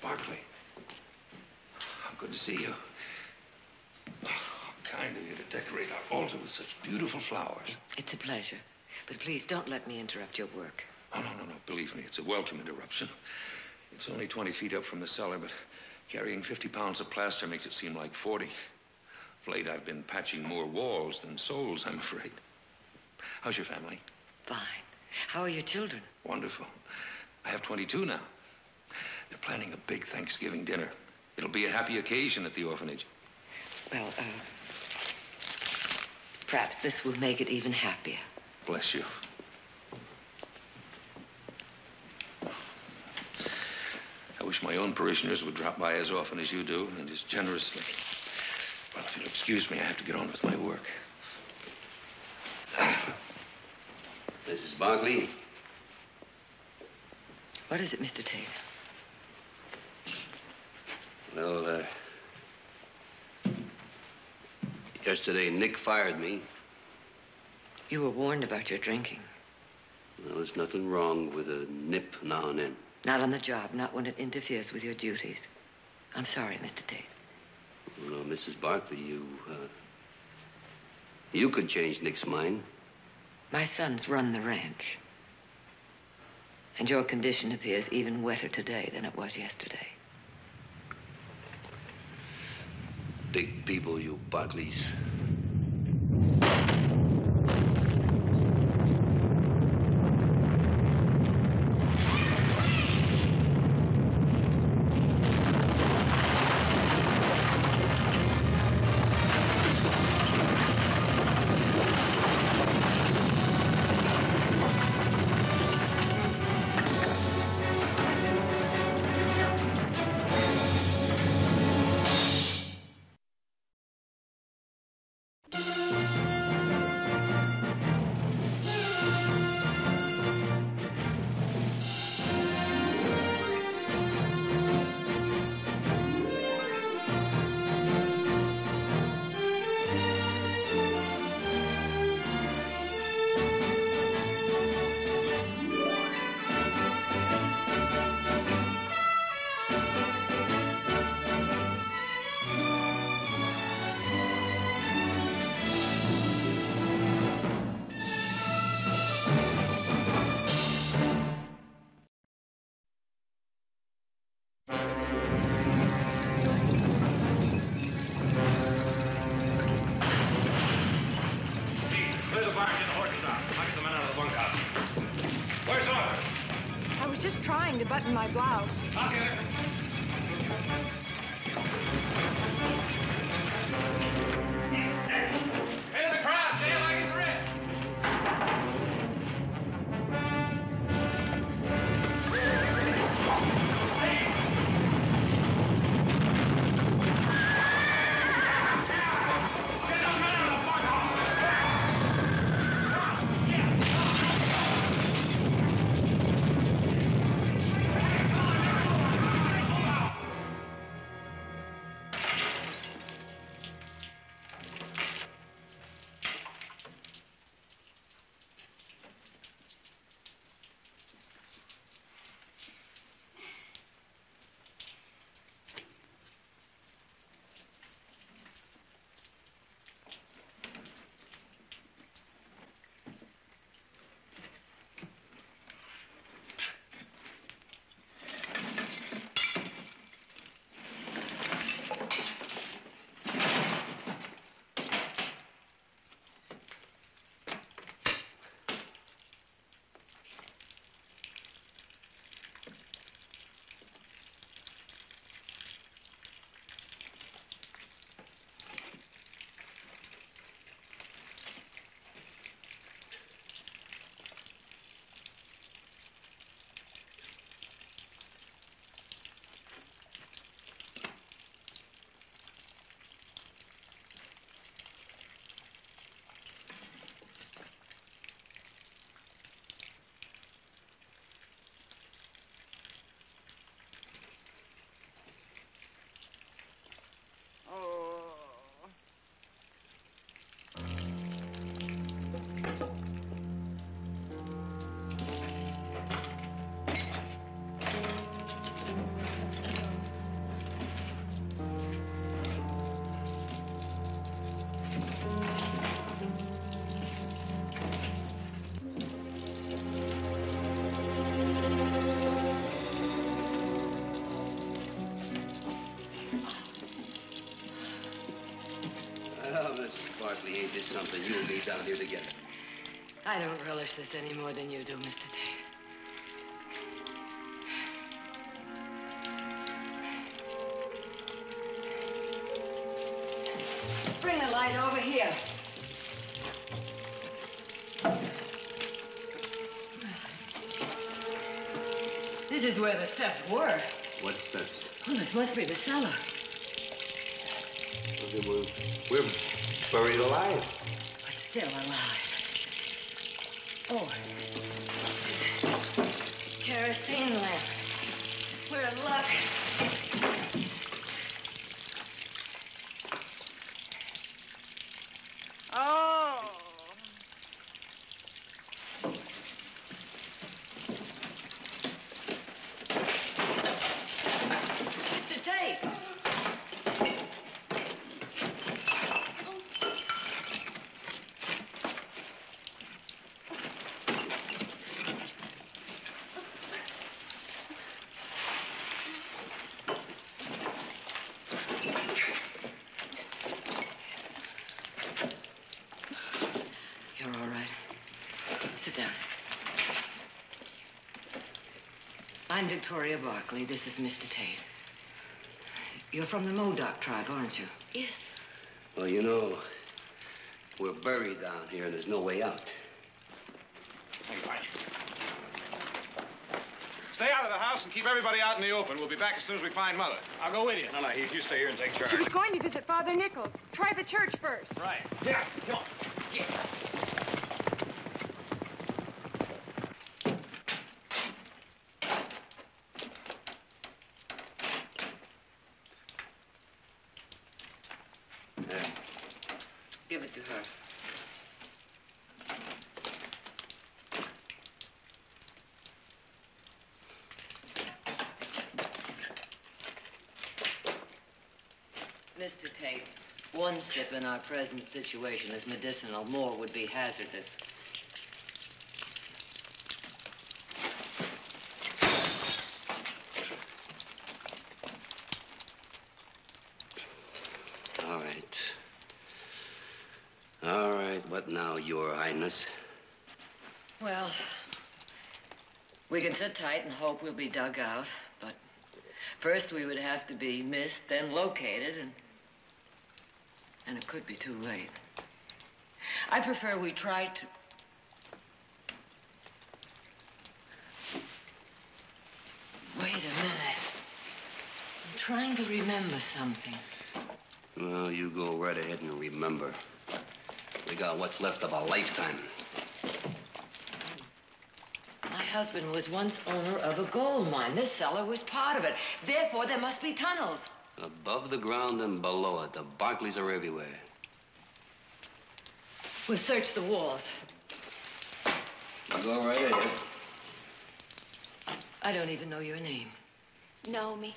Barkley. How good to see you. How kind of you to decorate our altar with such beautiful flowers. It's a pleasure. But please don't let me interrupt your work. Oh, no. Believe me, it's a welcome interruption. It's only 20 feet up from the cellar, but carrying 50 pounds of plaster makes it seem like 40. Of late, I've been patching more walls than souls, I'm afraid. How's your family? Fine. How are your children? Wonderful. I have 22 now. They're planning a big Thanksgiving dinner. It'll be a happy occasion at the orphanage. Well, perhaps this will make it even happier. Bless you. I wish my own parishioners would drop by as often as you do, and as generously. Well, if you'll excuse me, I have to get on with my work. Mrs. Barkley? What is it, Mr. Tate? Well, yesterday Nick fired me. You were warned about your drinking. Well, there's nothing wrong with a nip now and then. Not on the job, not when it interferes with your duties. I'm sorry, Mr. Tate. Well, Mrs. Barkley, you could change Nick's mind. My sons run the ranch. And your condition appears even wetter today than it was yesterday. Big people, you Barkleys. To button my blouse. I'll get it. Hey, the crowd, jail like it's rich. and you and me down here together. I don't relish this any more than you do, Mr. Tate. Bring the light over here. This is where the steps were. What steps? Well, this must be the cellar. We're buried alive. But still alive. Oh. Kerosene lamp. We're in luck. Oh. Mr. Tate. You're all right. Sit down. I'm Victoria Barkley. This is Mr. Tate. You're from the Modoc tribe, aren't you? Yes. Well, you know, we're buried down here and there's no way out. Hang on. Stay out of the house and keep everybody out in the open. We'll be back as soon as we find Mother. I'll go with you. No, Heath, you stay here and take charge. She was going to visit Father Nichols. Try the church first. Right. Yeah, come on. Yeah. Give it to her. Mr. Tate, one sip in our present situation is medicinal. More would be hazardous. All right. All right, what now, Your Highness? Well, we can sit tight and hope we'll be dug out, but first we would have to be missed, then located, and it could be too late. I prefer we try to... Wait a minute. I'm trying to remember something. Well, you go right ahead and remember. We got what's left of a lifetime. My husband was once owner of a gold mine. This cellar was part of it. Therefore, there must be tunnels. Above the ground and below it, the Barclays are everywhere. We'll search the walls. You go right ahead. I don't even know your name. Naomi.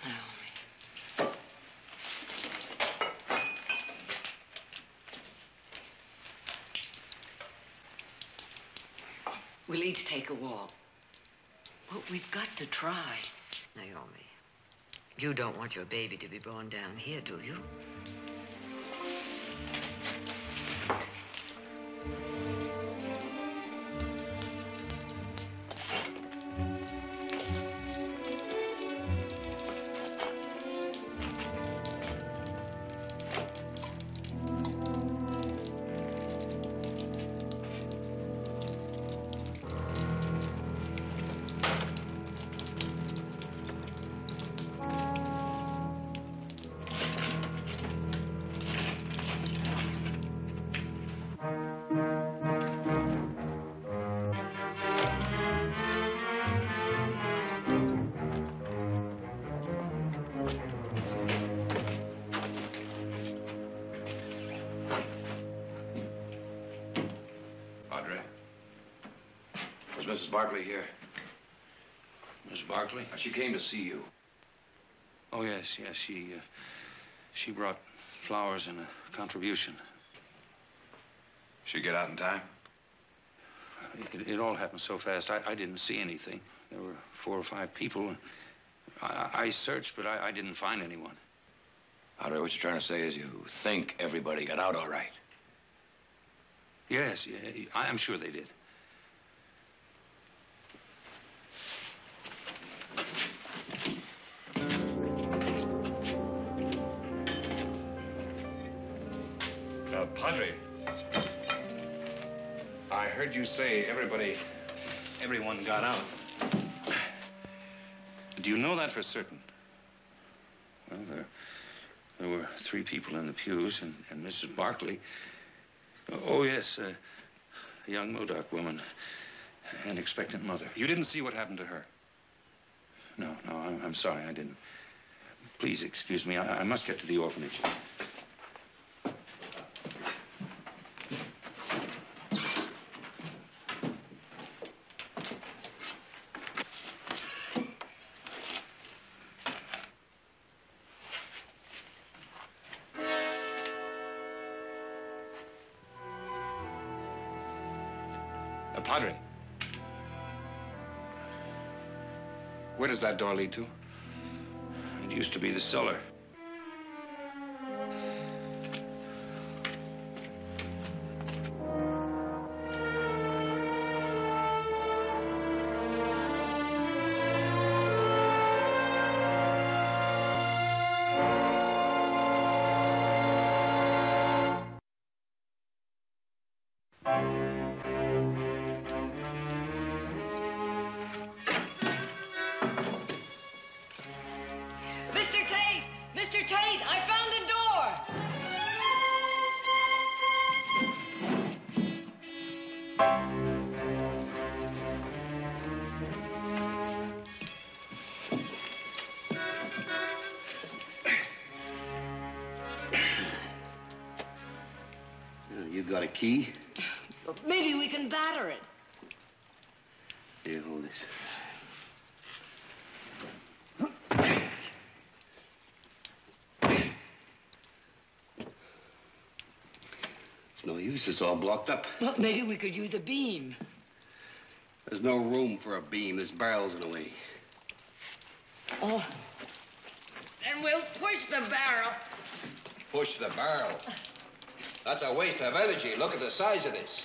Naomi. We'll each take a wall. But we've got to try. Naomi, you don't want your baby to be born down here, do you? Mrs. Barkley here? Miss Barkley? She came to see you. Oh, yes. She brought flowers and a contribution. She get out in time? It all happened so fast. I didn't see anything. There were 4 or 5 people. I searched, but I didn't find anyone. Audrey, what you're trying to say is you think everybody got out all right. Yes, yeah, I'm sure they did. Padre, I heard you say everyone got out. Do you know that for certain? Well, there were 3 people in the pews, and Mrs. Barkley. Oh, yes, a young Modoc woman, an expectant mother. You didn't see what happened to her? No, I'm sorry, I didn't. Please excuse me, I must get to the orphanage. Padre. Where does that door lead to? It used to be the cellar. Mr. Tate, I found a door. You got a key? Maybe we can batter it. Here, hold this. It's no use. It's all blocked up. Well, maybe we could use a beam. There's no room for a beam. There's barrels in the way. Oh. Then we'll push the barrel. Push the barrel? That's a waste of energy. Look at the size of this.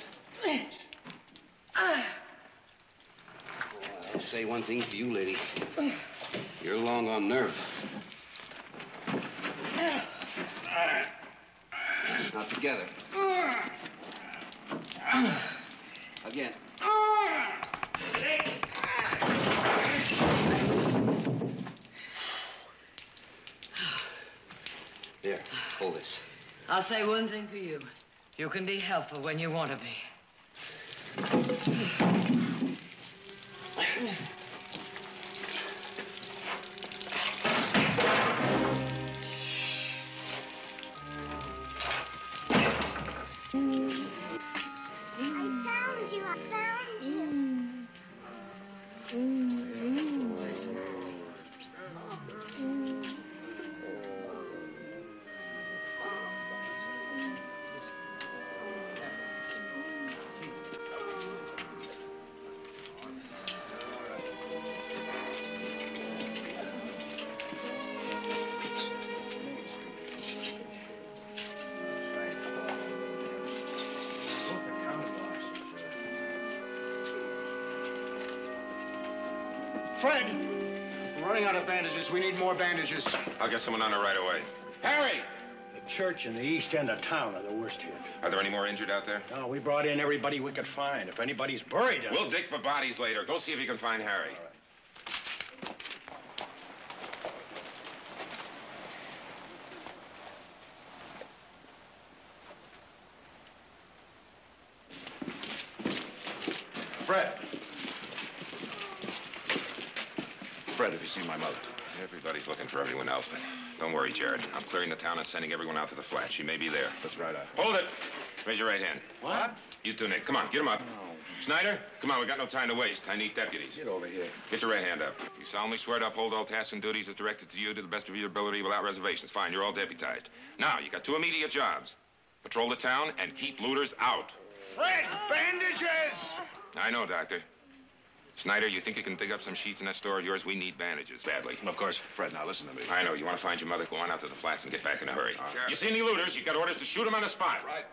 I'll say one thing for you, lady. You're long on nerve. Now together. Again. Here, hold this. I'll say one thing for you. You can be helpful when you want to be. I found you. Fred! We're running out of bandages. We need more bandages. I'll get someone on it right away. Harry! The church and the east end of town are the worst hit. Are there any more injured out there? No, we brought in everybody we could find. If anybody's buried... We'll dig for bodies later. Go see if you can find Harry. Fred. Fred, have you seen my mother? Everybody's looking for everyone else, but don't worry, Jared. I'm clearing the town and sending everyone out to the flat. She may be there. That's right. Hold it! Raise your right hand. What? You two, Nick. Come on, get him up. No. Snyder, come on, we got no time to waste. I need deputies. Get over here. Get your right hand up. You solemnly swear to uphold all tasks and duties as directed to you to the best of your ability without reservations. Fine, you're all deputized. Now, you got 2 immediate jobs. Patrol the town and keep looters out. Fred, bandages! I know, Doctor. Snyder, you think you can dig up some sheets in that store of yours? We need bandages badly. Of course. Fred, now listen to me. I know. You want to find your mother? Go on out to the flats and get back in a hurry. You see any looters, you got orders to shoot them on the spot. Right.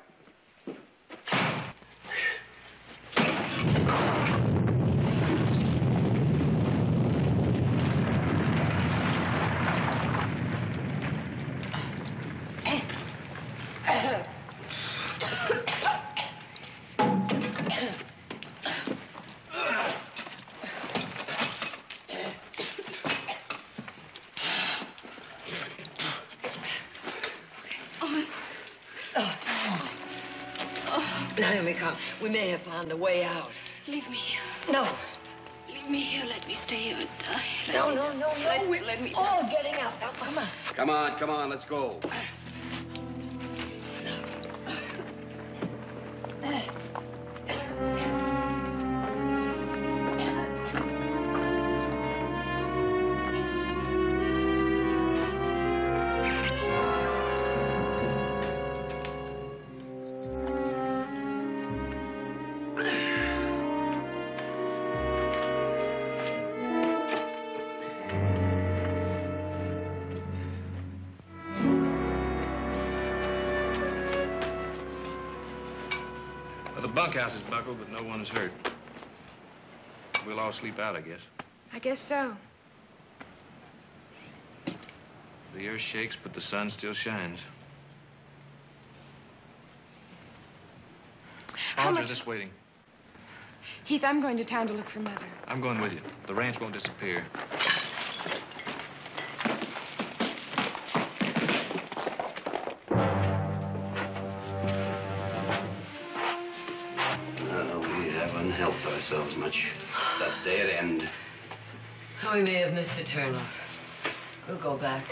Naomi, come. We may have found the way out. Leave me here. No. Leave me here. Let me stay here and die. No. Let me all getting out. Now, come on. Come on, let's go. The bunkhouse is buckled, but no one's hurt. We'll all sleep out, I guess. I guess so. The earth shakes, but the sun still shines. How Audra, much? just waiting. Heath, I'm going to town to look for Mother. I'm going with you. The ranch won't disappear. We haven't helped ourselves much. It's a dead end. We may have missed a turn. We'll go back.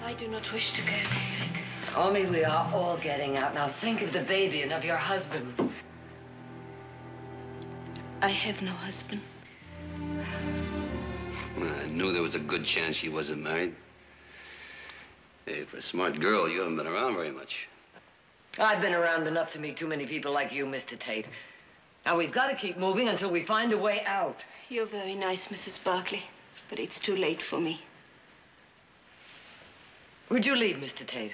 I do not wish to go back. Omi, we are all getting out. Now think of the baby and of your husband. I have no husband. I knew there was a good chance she wasn't married. Hey, for a smart girl, you haven't been around very much. I've been around enough to meet too many people like you, Mr. Tate. Now, we've got to keep moving until we find a way out. You're very nice, Mrs. Barkley, but it's too late for me. Would you leave, Mr. Tate?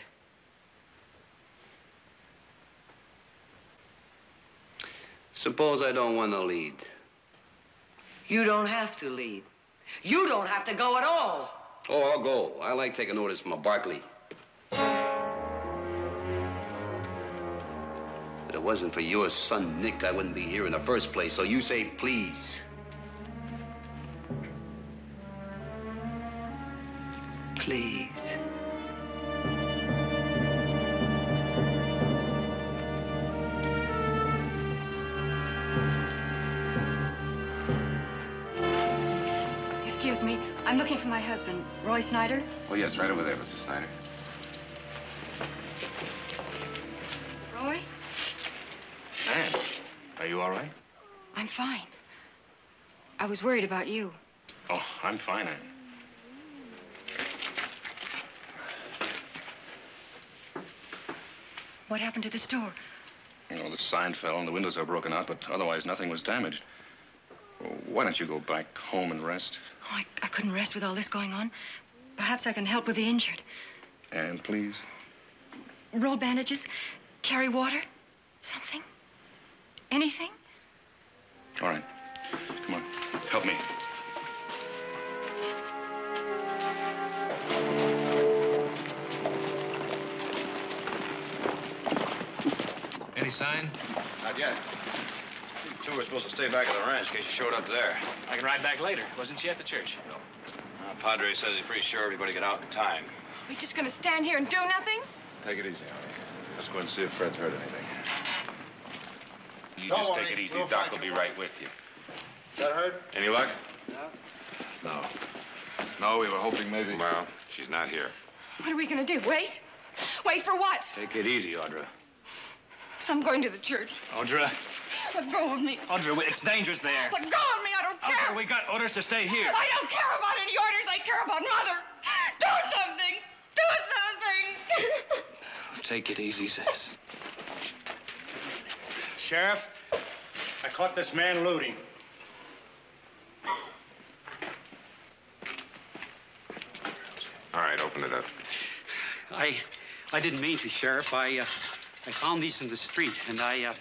Suppose I don't want to lead. You don't have to lead. You don't have to go at all. Oh, I'll go. I like taking orders from a Barkley. If it wasn't for your son, Nick, I wouldn't be here in the first place. So you say please. Please. Excuse me. I'm looking for my husband, Roy Snyder. Oh, yes, right over there, Mrs. Snyder. Roy? Anne, are you all right? I'm fine. I was worried about you. Oh, I'm fine, Anne. What happened to the store? You know, the sign fell and the windows are broken out, but otherwise nothing was damaged. Why don't you go back home and rest? Oh, I couldn't rest with all this going on. Perhaps I can help with the injured. And please? Roll bandages, carry water, something, anything. All right. Come on. Help me. Any sign? Not yet. These two were supposed to stay back at the ranch in case you showed up there. I can ride back later. Wasn't she at the church? No. Padre says he's pretty sure everybody get out in time. We just gonna stand here and do nothing? Take it easy, Harry. Let's go and see if Fred's heard anything. You Don't just worry, take it easy. we'll Doc find will be you. right with you. Is that hurt? Any luck? No. No, we were hoping maybe... Well, she's not here. What are we gonna do? Wait? Wait for what? Take it easy, Audra. I'm going to the church. Audra. Let go of me. Audra, it's dangerous there. Let go of me. I don't care. Audra, we got orders to stay here. I don't care about any orders. I care about Mother. Do something. Do something. Take it easy, sis. Sheriff, I caught this man looting. All right, open it up. I didn't mean to, Sheriff. I found these in the street, and I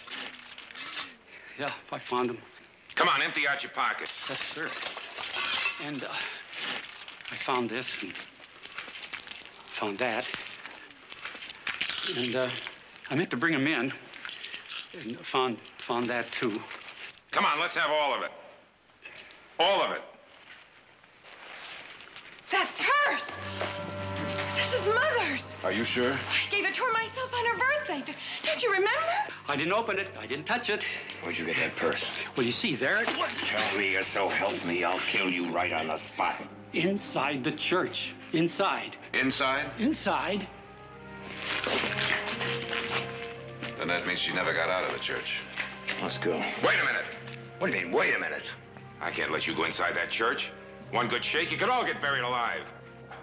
found them. Come on, empty out your pockets. Yes, sir. And I found this and found that. And I meant to bring them in, and found that too. Come on, let's have all of it. All of it. That purse. The This is Mother's. Are you sure? I gave it to her myself on her birthday. Don't you remember? I didn't open it. I didn't touch it. Where'd you get that purse? Well, you see, there it was. Tell me, or so help me, I'll kill you right on the spot. Inside the church. Inside. Inside? Inside. Then that means she never got out of the church. Let's go. Wait a minute. What do you mean, wait a minute? I can't let you go inside that church. One good shake, you could all get buried alive.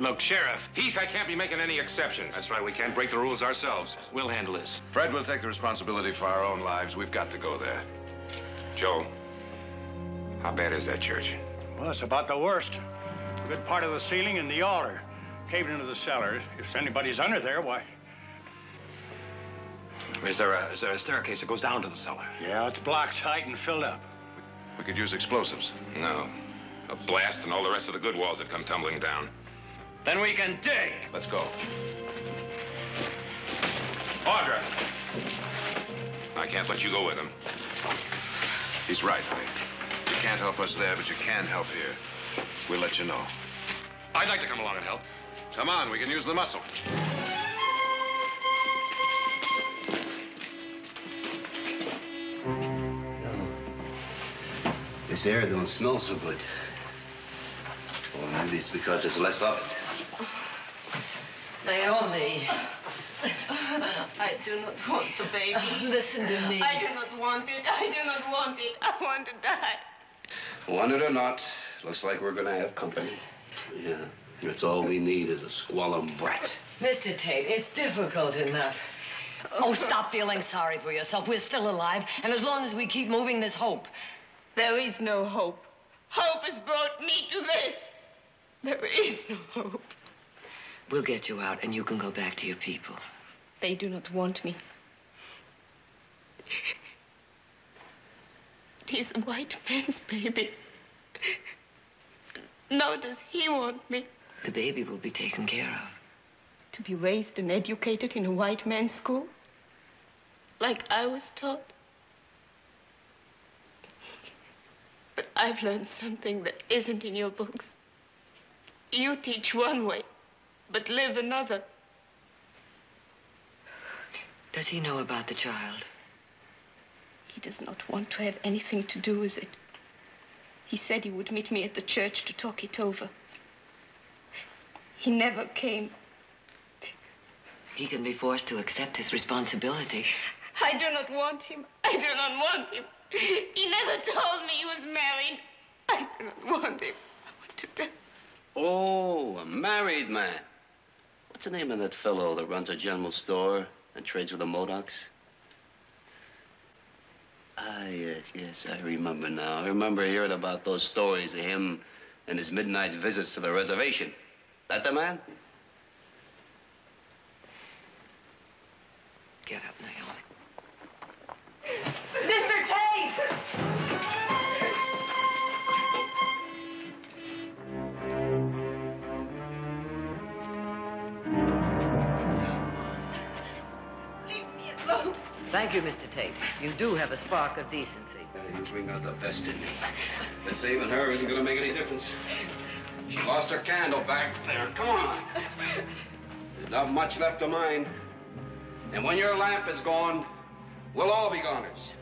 Look, Sheriff. Heath, I can't be making any exceptions. That's right, we can't break the rules ourselves. We'll handle this. Fred will take the responsibility for our own lives. We've got to go there. Joe, how bad is that church? Well, it's about the worst. A good part of the ceiling and the altar caved into the cellar. If anybody's under there, why? Is there a staircase that goes down to the cellar? Yeah, it's blocked tight and filled up. We could use explosives. No. A blast and all the rest of the good walls that come tumbling down. Then we can dig. Let's go. Audra! I can't let you go with him. He's right, Ray. You can't help us there, but you can help here. We'll let you know. I'd like to come along and help. Come on, we can use the muscle. This air don't smell so good. Or maybe it's because there's less of it. Naomi. I do not want the baby. Listen to me. I do not want it. I do not want it. I want to die. Want it or not, looks like we're gonna have company. Yeah, that's all we need is a squalum brat. Mr. Tate, it's difficult enough. Oh, stop feeling sorry for yourself. We're still alive, and as long as we keep moving, there's hope. There is no hope. Hope has brought me to this. There is no hope. We'll get you out, and you can go back to your people. They do not want me. It is a white man's baby. Now does he want me? The baby will be taken care of. To be raised and educated in a white man's school? Like I was taught? But I've learned something that isn't in your books. You teach one way, but live another. Does he know about the child? He does not want to have anything to do with it. He said he would meet me at the church to talk it over. He never came. He can be forced to accept his responsibility. I do not want him. I do not want him. He never told me he was married. I do not want him. I want to die. Oh, a married man. What's the name of that fellow that runs a general store and trades with the Modocs? Ah, yes, I remember now. I remember hearing about those stories of him and his midnight visits to the reservation. That the man? Get up, Naomi. Mr. Tate! Leave me alone. Thank you, Mr. Tate. You do have a spark of decency. You bring out the best in me. But saving her isn't going to make any difference. She lost her candle back there. Come on. There's not much left of mine. And when your lamp is gone, we'll all be goners.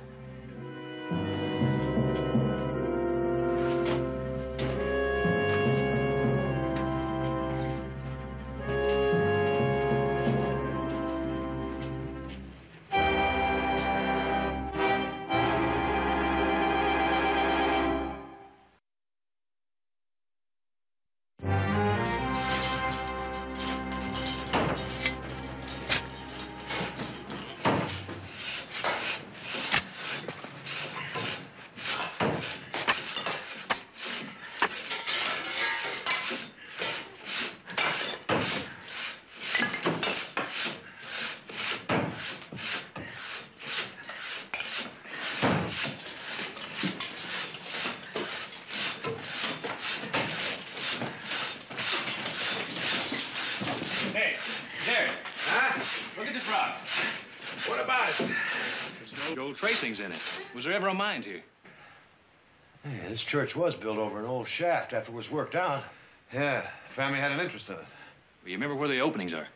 Hey, there. Huh? Look at this rock. What about it? There's no old tracings in it. Was there ever a mine here? Yeah, this church was built over an old shaft after it was worked out. Yeah, family had an interest in it. You remember where the openings are?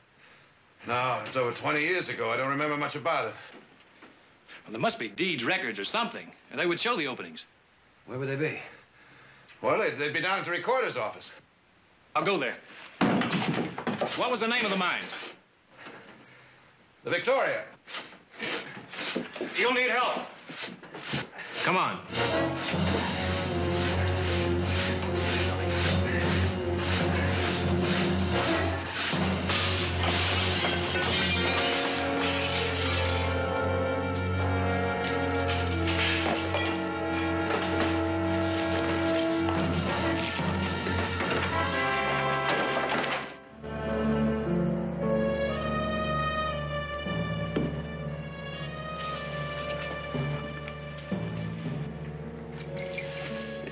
No, it's over 20 years ago. I don't remember much about it. Well, there must be deeds, records, or something. And they would show the openings. Where would they be? Well, they'd be down at the recorder's office. I'll go there. What was the name of the mine? The Victoria. You'll need help. Come on.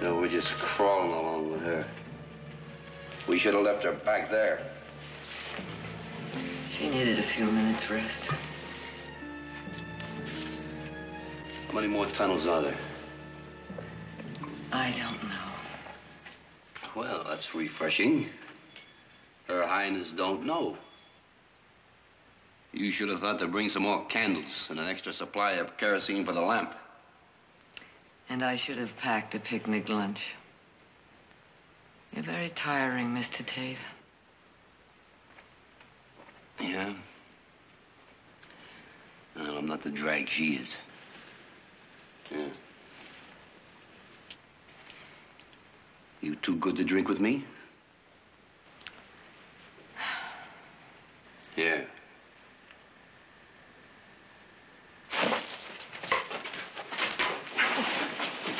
We're just crawling along with her. We should have left her back there. She needed a few minutes rest. How many more tunnels are there? I don't know. Well, that's refreshing. Her Highness don't know. You should have thought to bring some more candles and an extra supply of kerosene for the lamp. And I should have packed a picnic lunch. You're very tiring, Mr. Tate. Yeah? Well, I'm not the drag she is. Yeah. You too good to drink with me? Yeah.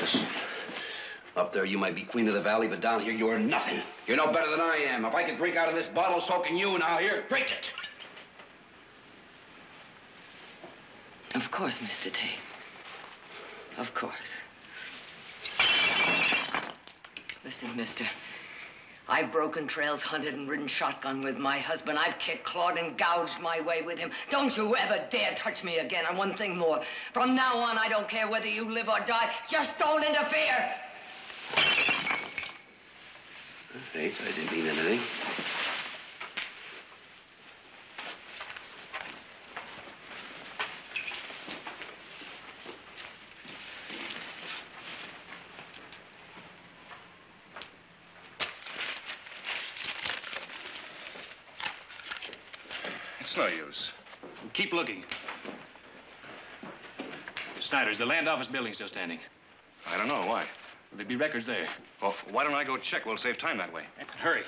Listen, up there you might be queen of the valley, but down here you're nothing. You're no better than I am. If I could drink out of this bottle, so can you. Now here, drink it. Of course, Mr. Tate. Of course. Listen, mister. I've broken trails, hunted and ridden shotgun with my husband. I've kicked, clawed, and gouged my way with him. Don't you ever dare touch me again. And one thing more. From now on, I don't care whether you live or die. Just don't interfere. Thanks, I didn't mean anything. It's no use. Keep looking. Snyder's the land office building still standing? I don't know. Why? There'd be records there. Well, why don't I go check? We'll save time that way. Hurry.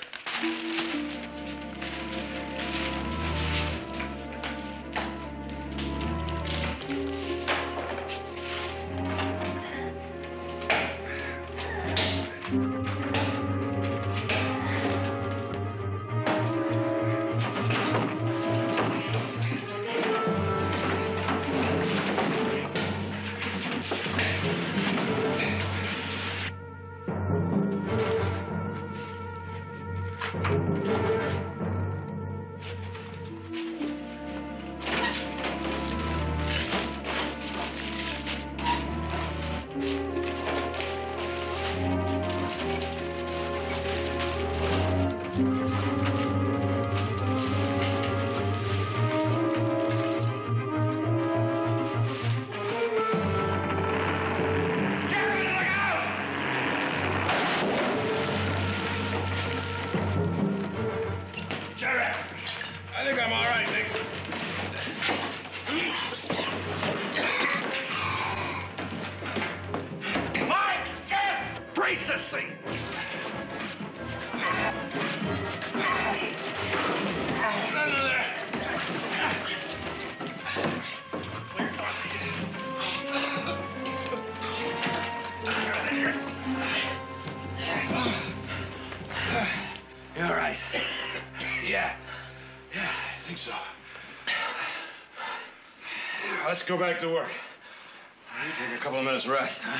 Let's go back to work. You take a couple of minutes rest, huh?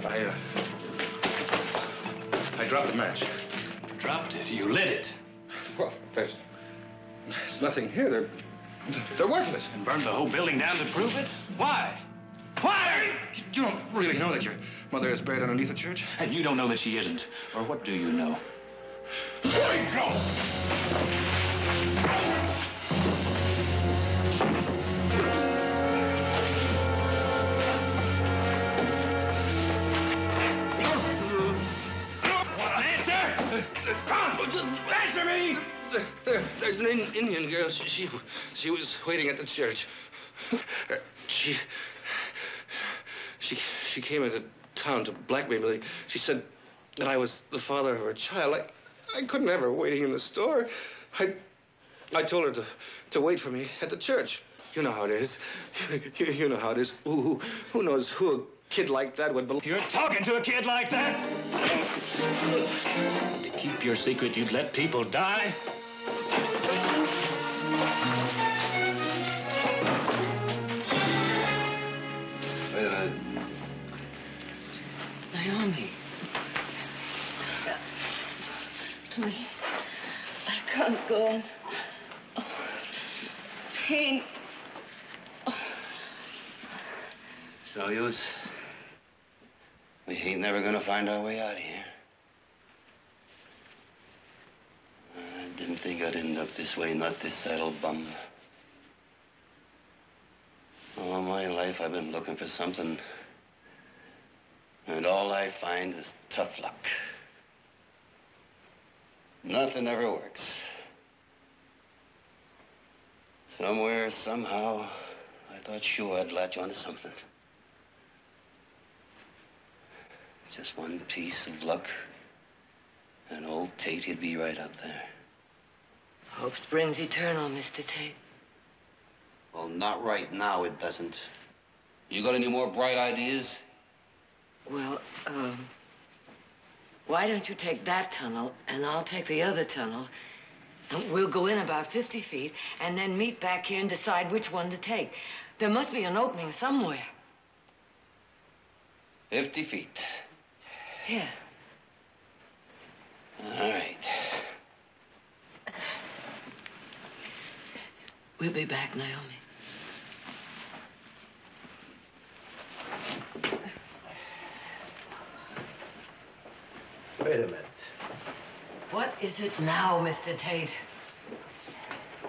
I dropped the match. Dropped it? You lit it? Well, there's nothing here. They're worthless. And burned the whole building down to prove it? Why? Why? You don't really know that your mother is buried underneath the church? And you don't know that she isn't. Or what do you know? Answer me! There's an Indian girl. She was waiting at the church. She came into town to blackmail me. She said that I was the father of her child. I couldn't have her waiting in the store. I told her to wait for me at the church. You know how it is. You know how it is. Who knows who a kid like that would believe? You're talking to a kid like that? To keep your secret, you'd let people die? Wait a minute. Naomi. Please. I can't go on. Oh, pain. Oh. It's no use. We ain't never gonna find our way out of here. I didn't think I'd end up this way, not this saddle bum. All my life I've been looking for something. And all I find is tough luck. Nothing ever works. Somewhere, somehow, I thought sure I'd latch onto something. Just one piece of luck, and old Tate, he'd be right up there. Hope springs eternal, Mr. Tate. Well, not right now, it doesn't. You got any more bright ideas? Well, why don't you take that tunnel, and I'll take the other tunnel, and we'll go in about 50 feet, and then meet back here and decide which one to take. There must be an opening somewhere. 50 feet. Here. All right. We'll be back, Naomi. Wait a minute. What is it now, Mr. Tate?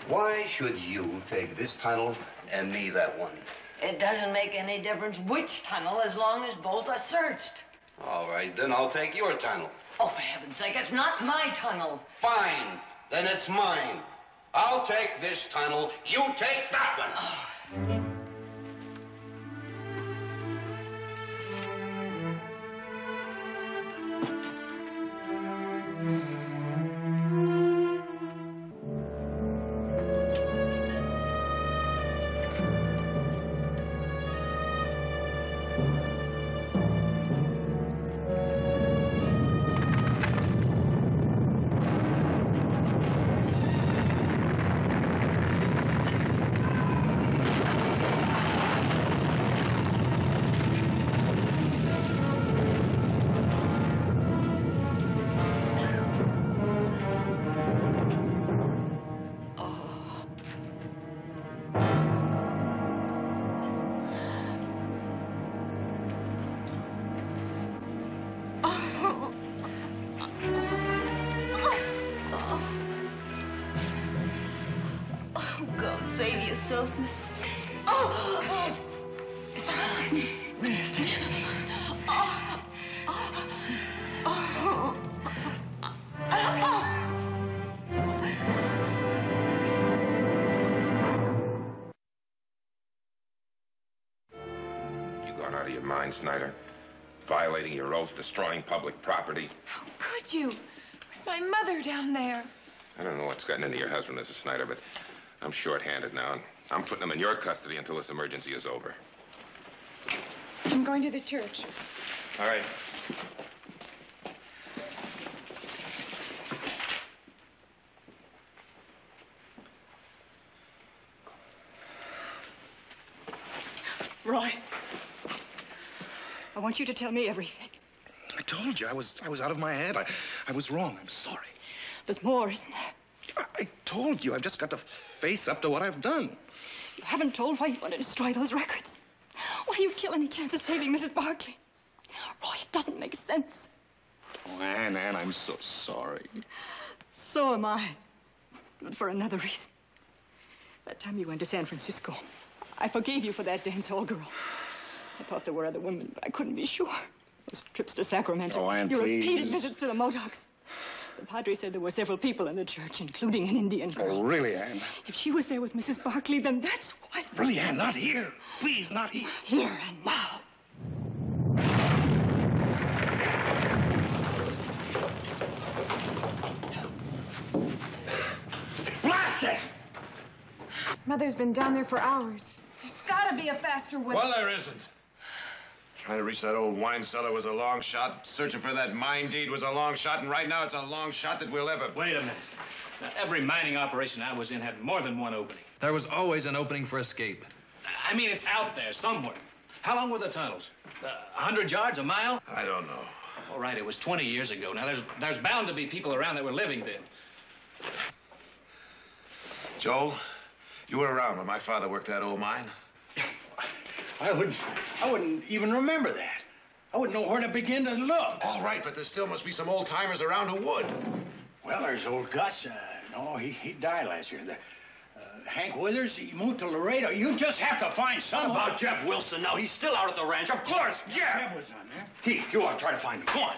Why should you take this tunnel and me that one? It doesn't make any difference which tunnel as long as both are searched. All right, then I'll take your tunnel. Oh, for heaven's sake, it's not my tunnel. Fine, then it's mine. I'll take this tunnel, you take that one. Oh. Snyder, violating your oath, destroying public property. How could you? With my mother down there. I don't know what's gotten into your husband, Mrs. Snyder, but I'm short-handed now, and I'm putting him in your custody until this emergency is over. I'm going to the church. All right. Roy. I want you to tell me everything. I told you I was out of my head. I was wrong. I'm sorry. There's more, isn't there? I told you. I've just got to face up to what I've done. You haven't told why you want to destroy those records. Why you'd kill any chance of saving Mrs. Barkley. Roy, it doesn't make sense. Oh, Ann, I'm so sorry. So am I. But for another reason. That time you went to San Francisco, I forgave you for that dance hall girl. I thought there were other women, but I couldn't be sure. Those trips to Sacramento. Oh, Ann, your please. repeated visits to the Modocs. The padre said there were several people in the church, including an Indian girl. Oh, really, Ann? If she was there with Mrs. Barkley, then that's why... Really, Ann, not here. Please, not here. Here and now. Blast it! Mother's been down there for hours. There's got to be a faster way. Well, there isn't. Trying to reach that old wine cellar was a long shot. Searching for that mine deed was a long shot. And right now, it's a long shot that we'll ever... Wait a minute. Now, every mining operation I was in had more than one opening. There was always an opening for escape. I mean, it's out there somewhere. How long were the tunnels? 100 yards, a mile? I don't know. All right, it was 20 years ago. Now, there's bound to be people around that were living then. Joel, you were around when my father worked that old mine. I wouldn't even remember that. I wouldn't know where to begin to look. All right, but there still must be some old timers around who would. Well, there's old Gus. No, he died last year. Hank Withers, he moved to Laredo. You just have to find someone. What about Jeb Wilson now? He's still out at the ranch. Of course, Jeb was on there. Heath, you ought to try to find him. Go on.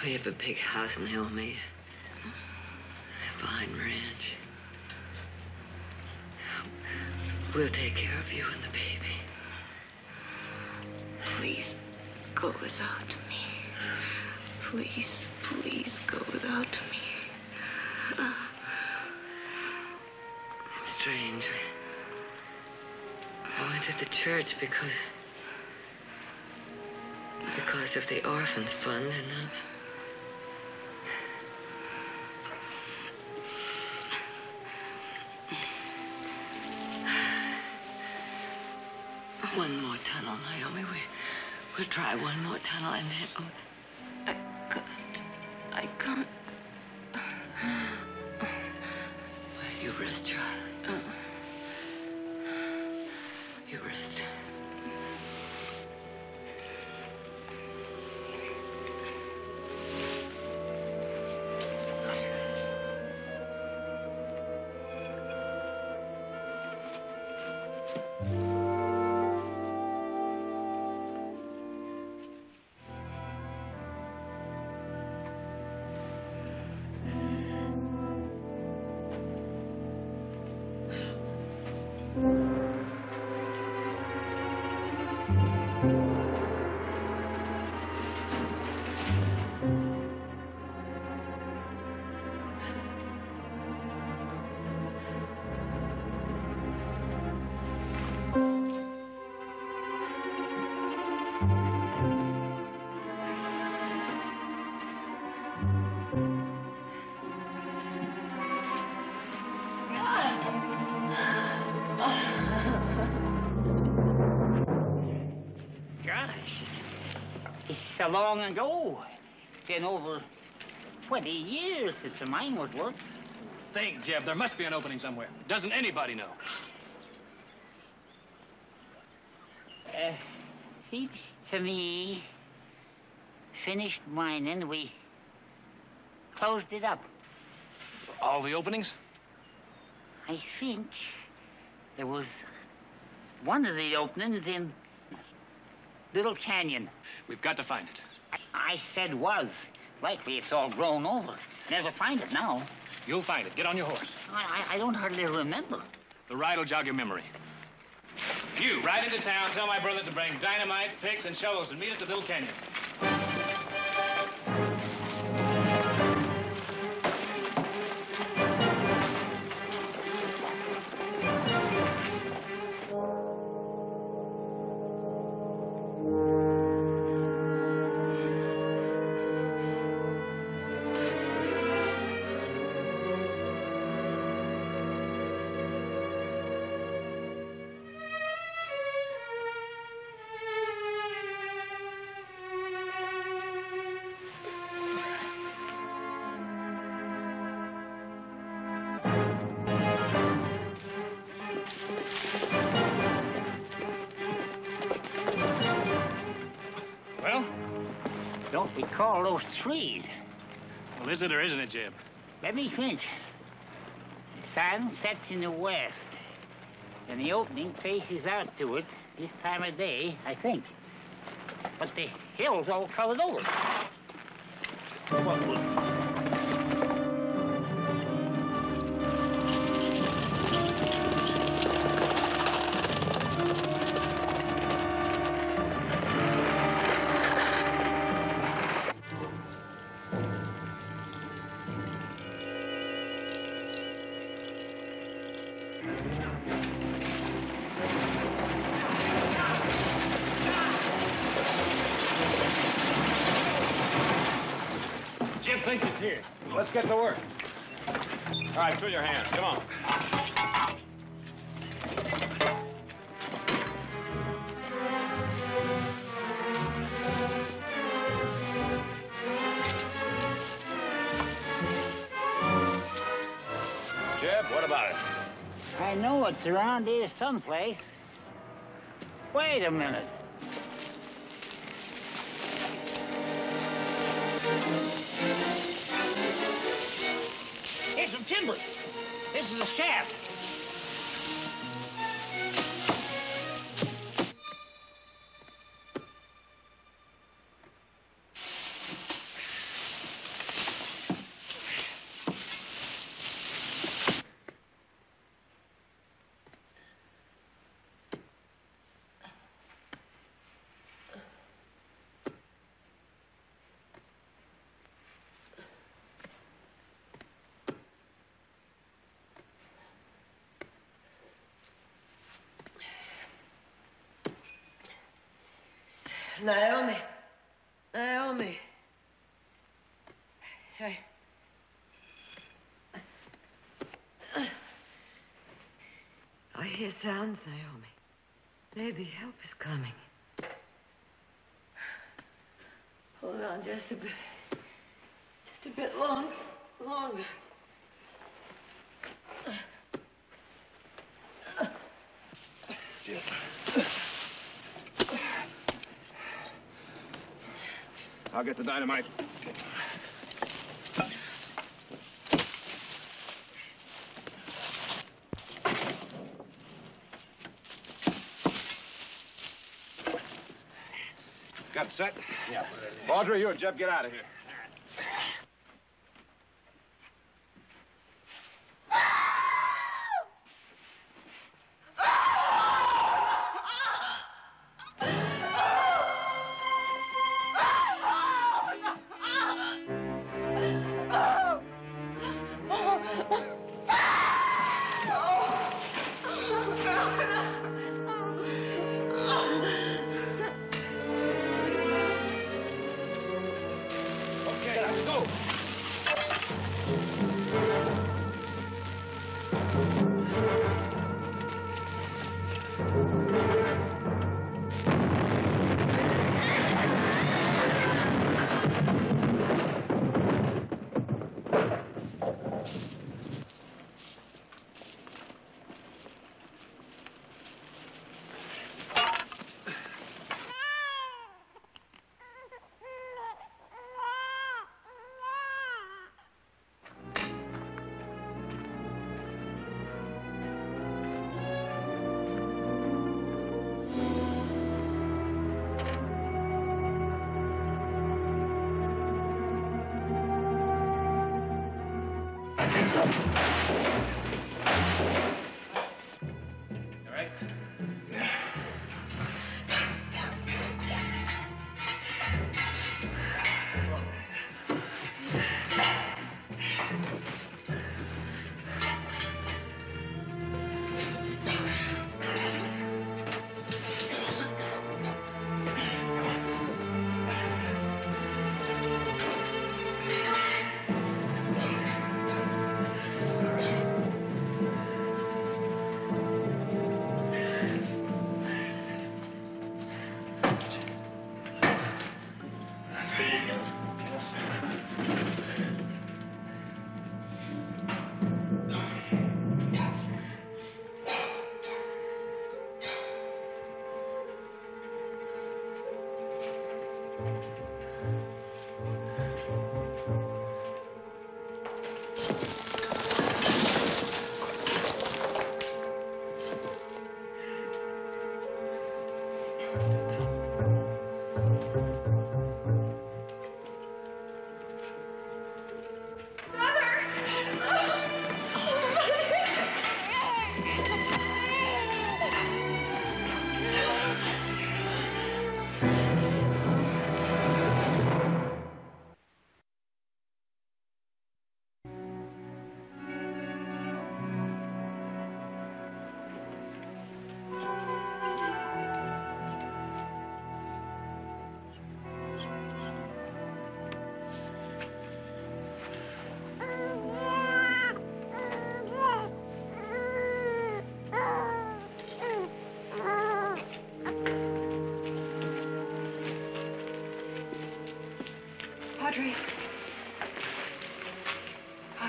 We have a big house in Hillmead, behind ranch. We'll take care of you and the baby. Please, go without me. Please, please go without me. It's strange. I went to the church because of the orphans fund, and one more tunnel, Naomi. We'll try one more tunnel, and then I can't. Well, you rest, child. You rest. So long ago. Been over 20 years since the mine was worked. Think, Jeb. There must be an opening somewhere. Doesn't anybody know? Seems to me, finished mining, we closed it up. All the openings? I think there was one of the openings in Little Canyon. We've got to find it. I said was. Likely it's all grown over. Never find it now. You'll find it. Get on your horse. I don't hardly remember. The ride will jog your memory. You, ride into town, tell my brother to bring dynamite, picks, and shovels and meet us at Little Canyon. We call those trees. Well, is it or isn't it, Jeb? Let me think. The sun sets in the west, and the opening faces out to it this time of day, I think. But the hill's all covered over. Jeb thinks it's here. Let's get to work. All right, fill your hands. Come on. Jeb, what about it? I know it's around here someplace. Wait a minute. Here's some timber. This is a shaft. Naomi. Naomi. I hear sounds, Naomi. Maybe help is coming. Hold on just a bit. Just a bit longer. Jeb. I'll get the dynamite. Got it set? Yeah. Audrey, you and Jeb get out of here. All right.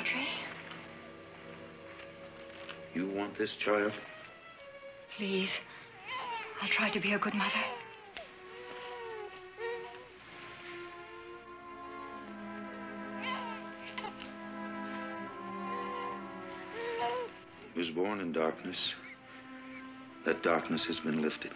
Padre. You want this child? Please. I'll try to be a good mother. He was born in darkness. That darkness has been lifted.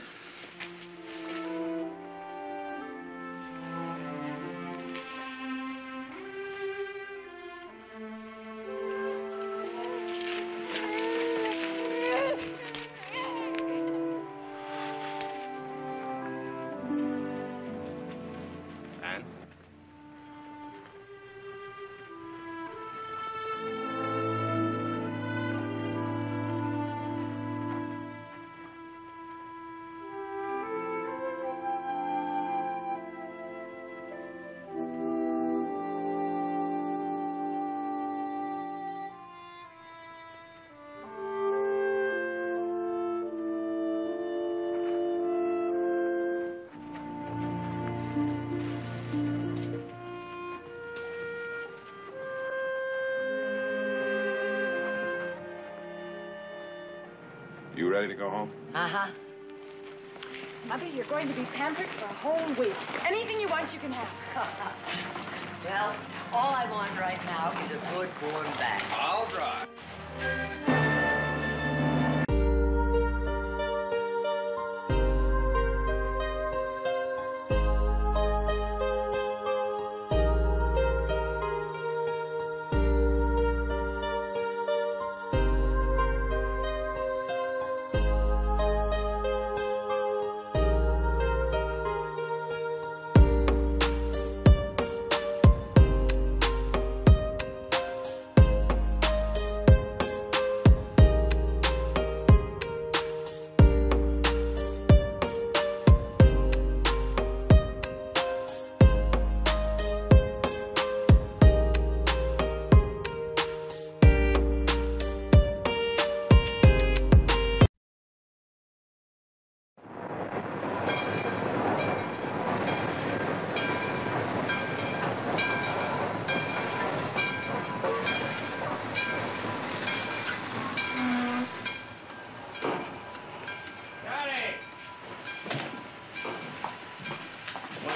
You ready to go home? Uh-huh. Mother, you're going to be pampered for a whole week. Anything you want, you can have. Well, all I want right now is a good warm bath. All right.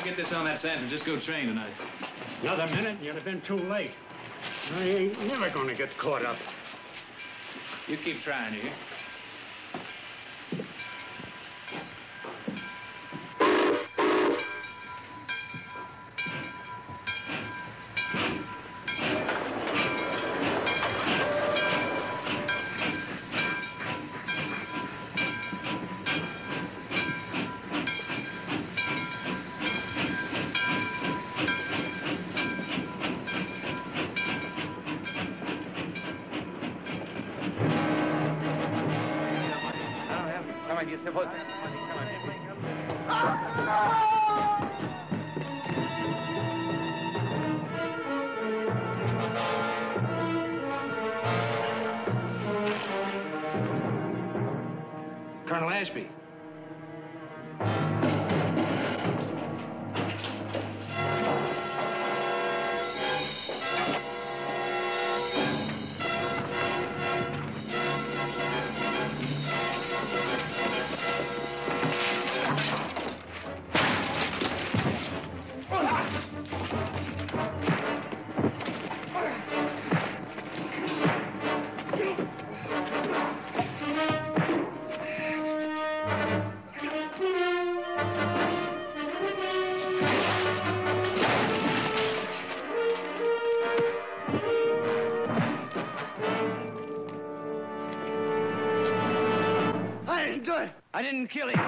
Get this on that San Francisco train tonight. Another minute and you'd have been too late. I ain't never going to get caught up. You keep trying, you hear? Colonel Ashby. I didn't kill him.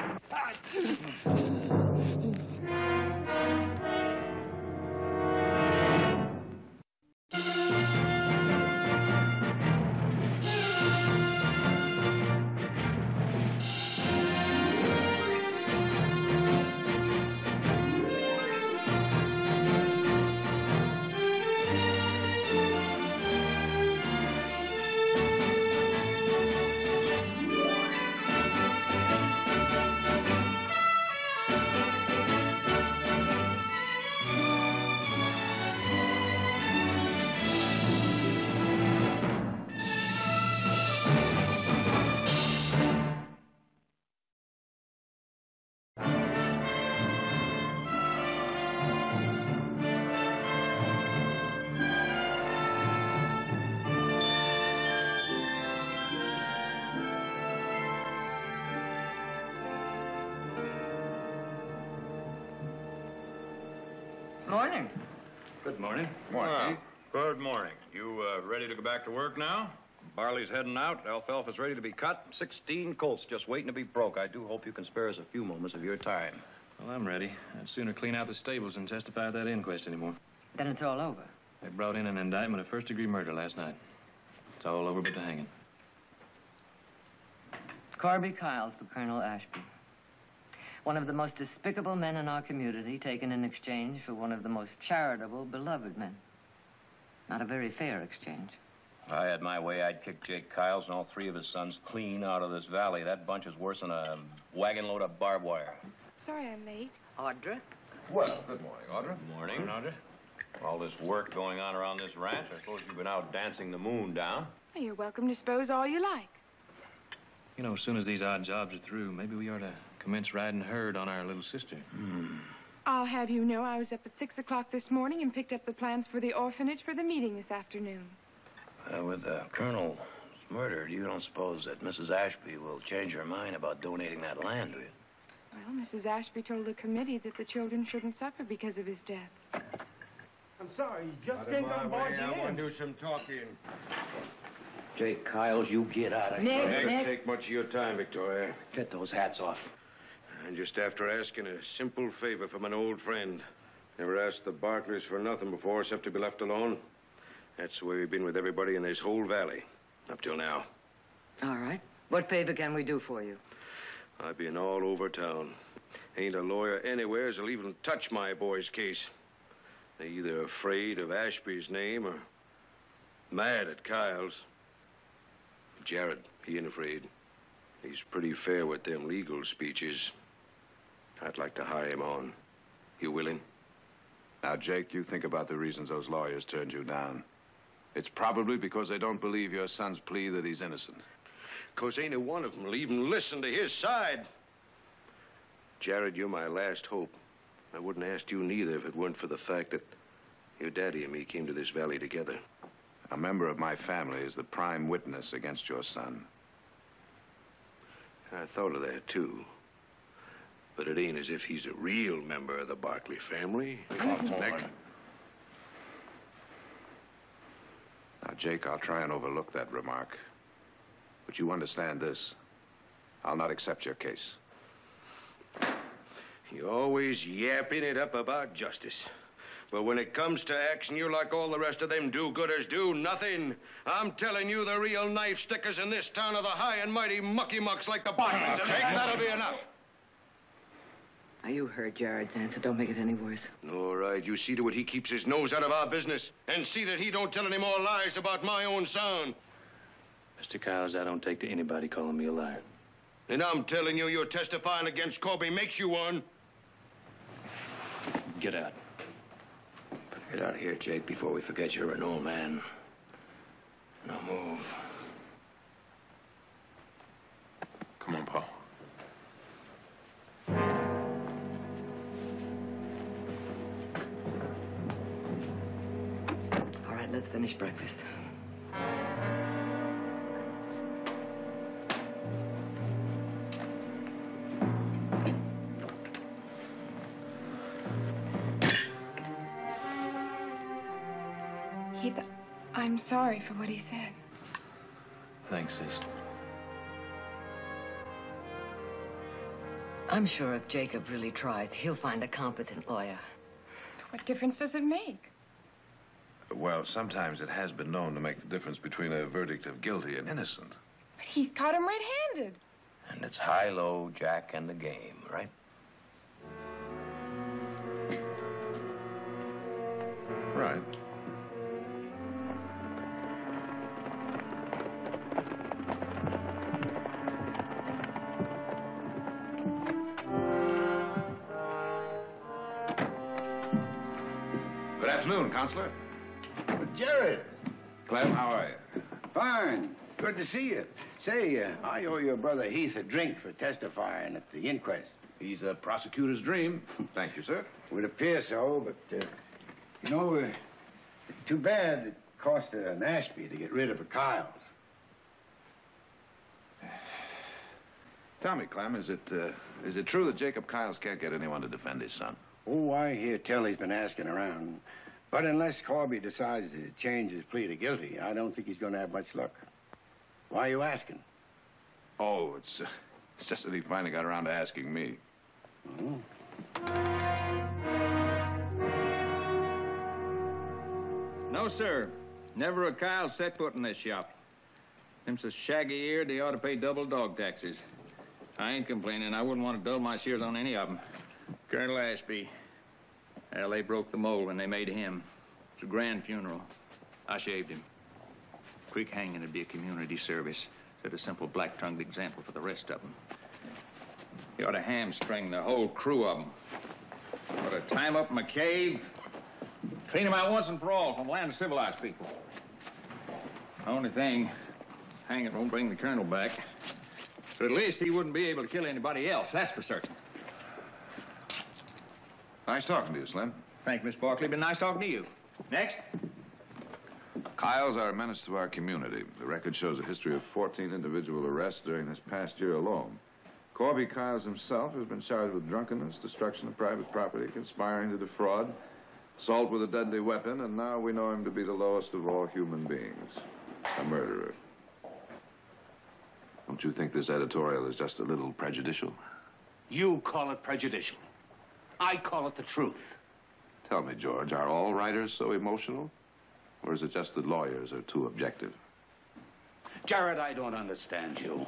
Morning. Good morning. Morning. Good morning. You ready to go back to work now? Barley's heading out. Alfalfa's ready to be cut. 16 colts just waiting to be broke. I do hope you can spare us a few moments of your time. Well, I'm ready. I'd sooner clean out the stables than testify at that inquest anymore. Then it's all over. They brought in an indictment of first-degree murder last night. It's all over but the hanging. Corby Kyles for Colonel Ashby. One of the most despicable men in our community, taken in exchange for one of the most charitable, beloved men. Not a very fair exchange. If I had my way, I'd kick Jake Kyles and all three of his sons clean out of this valley. That bunch is worse than a wagon load of barbed wire. Sorry I'm late. Audra? Well, good morning, Audra. Morning. Audra. All this work going on around this ranch, I suppose you've been out dancing the moon down. Well, you're welcome to suppose all you like. You know, as soon as these odd jobs are through, maybe we ought to commence riding herd on our little sister. I'll have you know I was up at 6 o'clock this morning and picked up the plans for the orphanage for the meeting this afternoon. With the colonel's murdered, you don't suppose that Mrs. Ashby will change her mind about donating that land, do you? Well, Mrs. Ashby told the committee that the children shouldn't suffer because of his death. I'm sorry, you just came on barging in. I want to do some talking. Jake Kyles, you get out of here. Nick, Nick. Take much of your time, Victoria. Get those hats off. And just after asking a simple favor from an old friend. Never asked the Barkleys for nothing before except to be left alone. That's the way we've been with everybody in this whole valley, up till now. All right. What favor can we do for you? I've been all over town. Ain't a lawyer anywheres will even touch my boy's case. They're either afraid of Ashby's name or mad at Kyles. Jared, he ain't afraid. He's pretty fair with them legal speeches. I'd like to hire him on. You willing? Now, Jake, you think about the reasons those lawyers turned you down. It's probably because they don't believe your son's plea that he's innocent. 'Cause ain't a one of them will even listen to his side. Jared, you're my last hope. I wouldn't ask you neither if it weren't for the fact that your daddy and me came to this valley together. A member of my family is the prime witness against your son. I thought of that, too. But it ain't as if he's a real member of the Barkley family. Nick. Now, Jake, I'll try and overlook that remark. But you understand this. I'll not accept your case. You're always yapping it up about justice. But when it comes to action, you're like all the rest of them do-gooders do nothing. I'm telling you, the real knife stickers in this town are the high and mighty mucky-mucks like the Barkleys. Jake, that'll be enough. Now, you heard Jared's answer. Don't make it any worse. All right, you see to it he keeps his nose out of our business. And see that he don't tell any more lies about my own son. Mr. Kyles, I don't take to anybody calling me a liar. And I'm telling you, you're testifying against Corby makes you one. Get out. Get out of here, Jake, before we forget you're an old man. Now move. Come on, Paul. All right, let's finish breakfast. I'm sorry for what he said. Thanks, sis. I'm sure if Jacob really tries, he'll find a competent lawyer. What difference does it make? Well, sometimes it has been known to make the difference between a verdict of guilty and innocent. But he caught him red-handed. And it's high-low, Jack, and the game, right? Right. Good afternoon, Counselor. Jared. Clem, how are you? Fine. Good to see you. Say, I owe your brother Heath a drink for testifying at the inquest. He's a prosecutor's dream. Thank you, sir. Would appear so, but, you know, too bad it cost an Ashby to get rid of a Kyles. Tell me, Clem, is it true that Jacob Kyles can't get anyone to defend his son? Oh, I hear tell he's been asking around. But unless Corby decides to change his plea to guilty, I don't think he's going to have much luck. Why are you asking? Oh, it's just that he finally got around to asking me. Oh. No, sir. Never a Kyle set foot in this shop. Them so shaggy-eared, they ought to pay double dog taxes. I ain't complaining. I wouldn't want to dull my shears on any of them. Colonel Ashby. Well, they broke the mold when they made him. It's a grand funeral. I shaved him. Quick hanging would be a community service. Set a simple black-tongued example for the rest of them. You ought to hamstring the whole crew of them. Ought to tie 'em up in a cave. Clean them out once and for all from the land of civilized people. The only thing, hanging won't bring the colonel back. But at least he wouldn't be able to kill anybody else, that's for certain. Nice talking to you, Slim. Thank you, Miss Barkley. Been nice talking to you. Next. Kyle's are a menace to our community. The record shows a history of 14 individual arrests during this past year alone. Corby Kyles himself has been charged with drunkenness, destruction of private property, conspiring to defraud, assault with a deadly weapon, and now we know him to be the lowest of all human beings, a murderer. Don't you think this editorial is just a little prejudicial? You call it prejudicial. I call it the truth. Tell me, George, are all writers so emotional? Or is it just that lawyers are too objective? Jared, I don't understand you.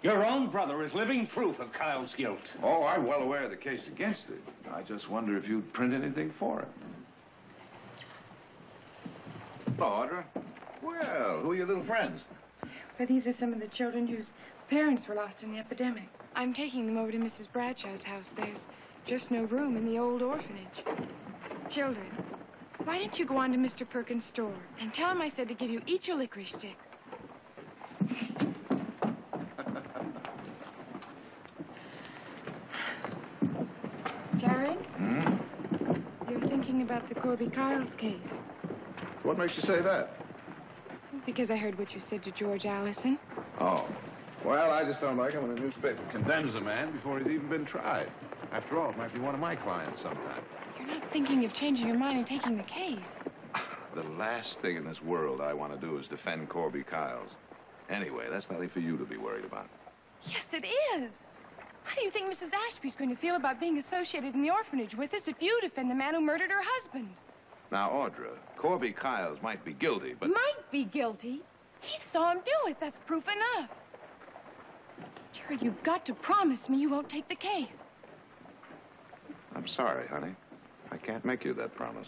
Your own brother is living proof of Kyle's guilt. Oh, I'm well aware of the case against it. I just wonder if you'd print anything for him. Hello, Audra. Well, who are your little friends? But these are some of the children whose parents were lost in the epidemic. I'm taking them over to Mrs. Bradshaw's house. There's just no room in the old orphanage. Children, why don't you go on to Mr. Perkins' store and tell him I said to give you each a licorice stick? Jared? You're thinking about the Corby Kyles case. What makes you say that? Because I heard what you said to George Allison. Oh. Well, I just don't like it when a newspaper condemns a man before he's even been tried. After all, it might be one of my clients sometime. You're not thinking of changing your mind and taking the case. The last thing in this world I want to do is defend Corby Kyles. Anyway, that's nothing for you to be worried about. Yes, it is. How do you think Mrs. Ashby's going to feel about being associated in the orphanage with us if you defend the man who murdered her husband? Now, Audra, Corby Kyles might be guilty, but... Might be guilty? He saw him do it. That's proof enough. Jared, you've got to promise me you won't take the case. I'm sorry, honey. I can't make you that promise.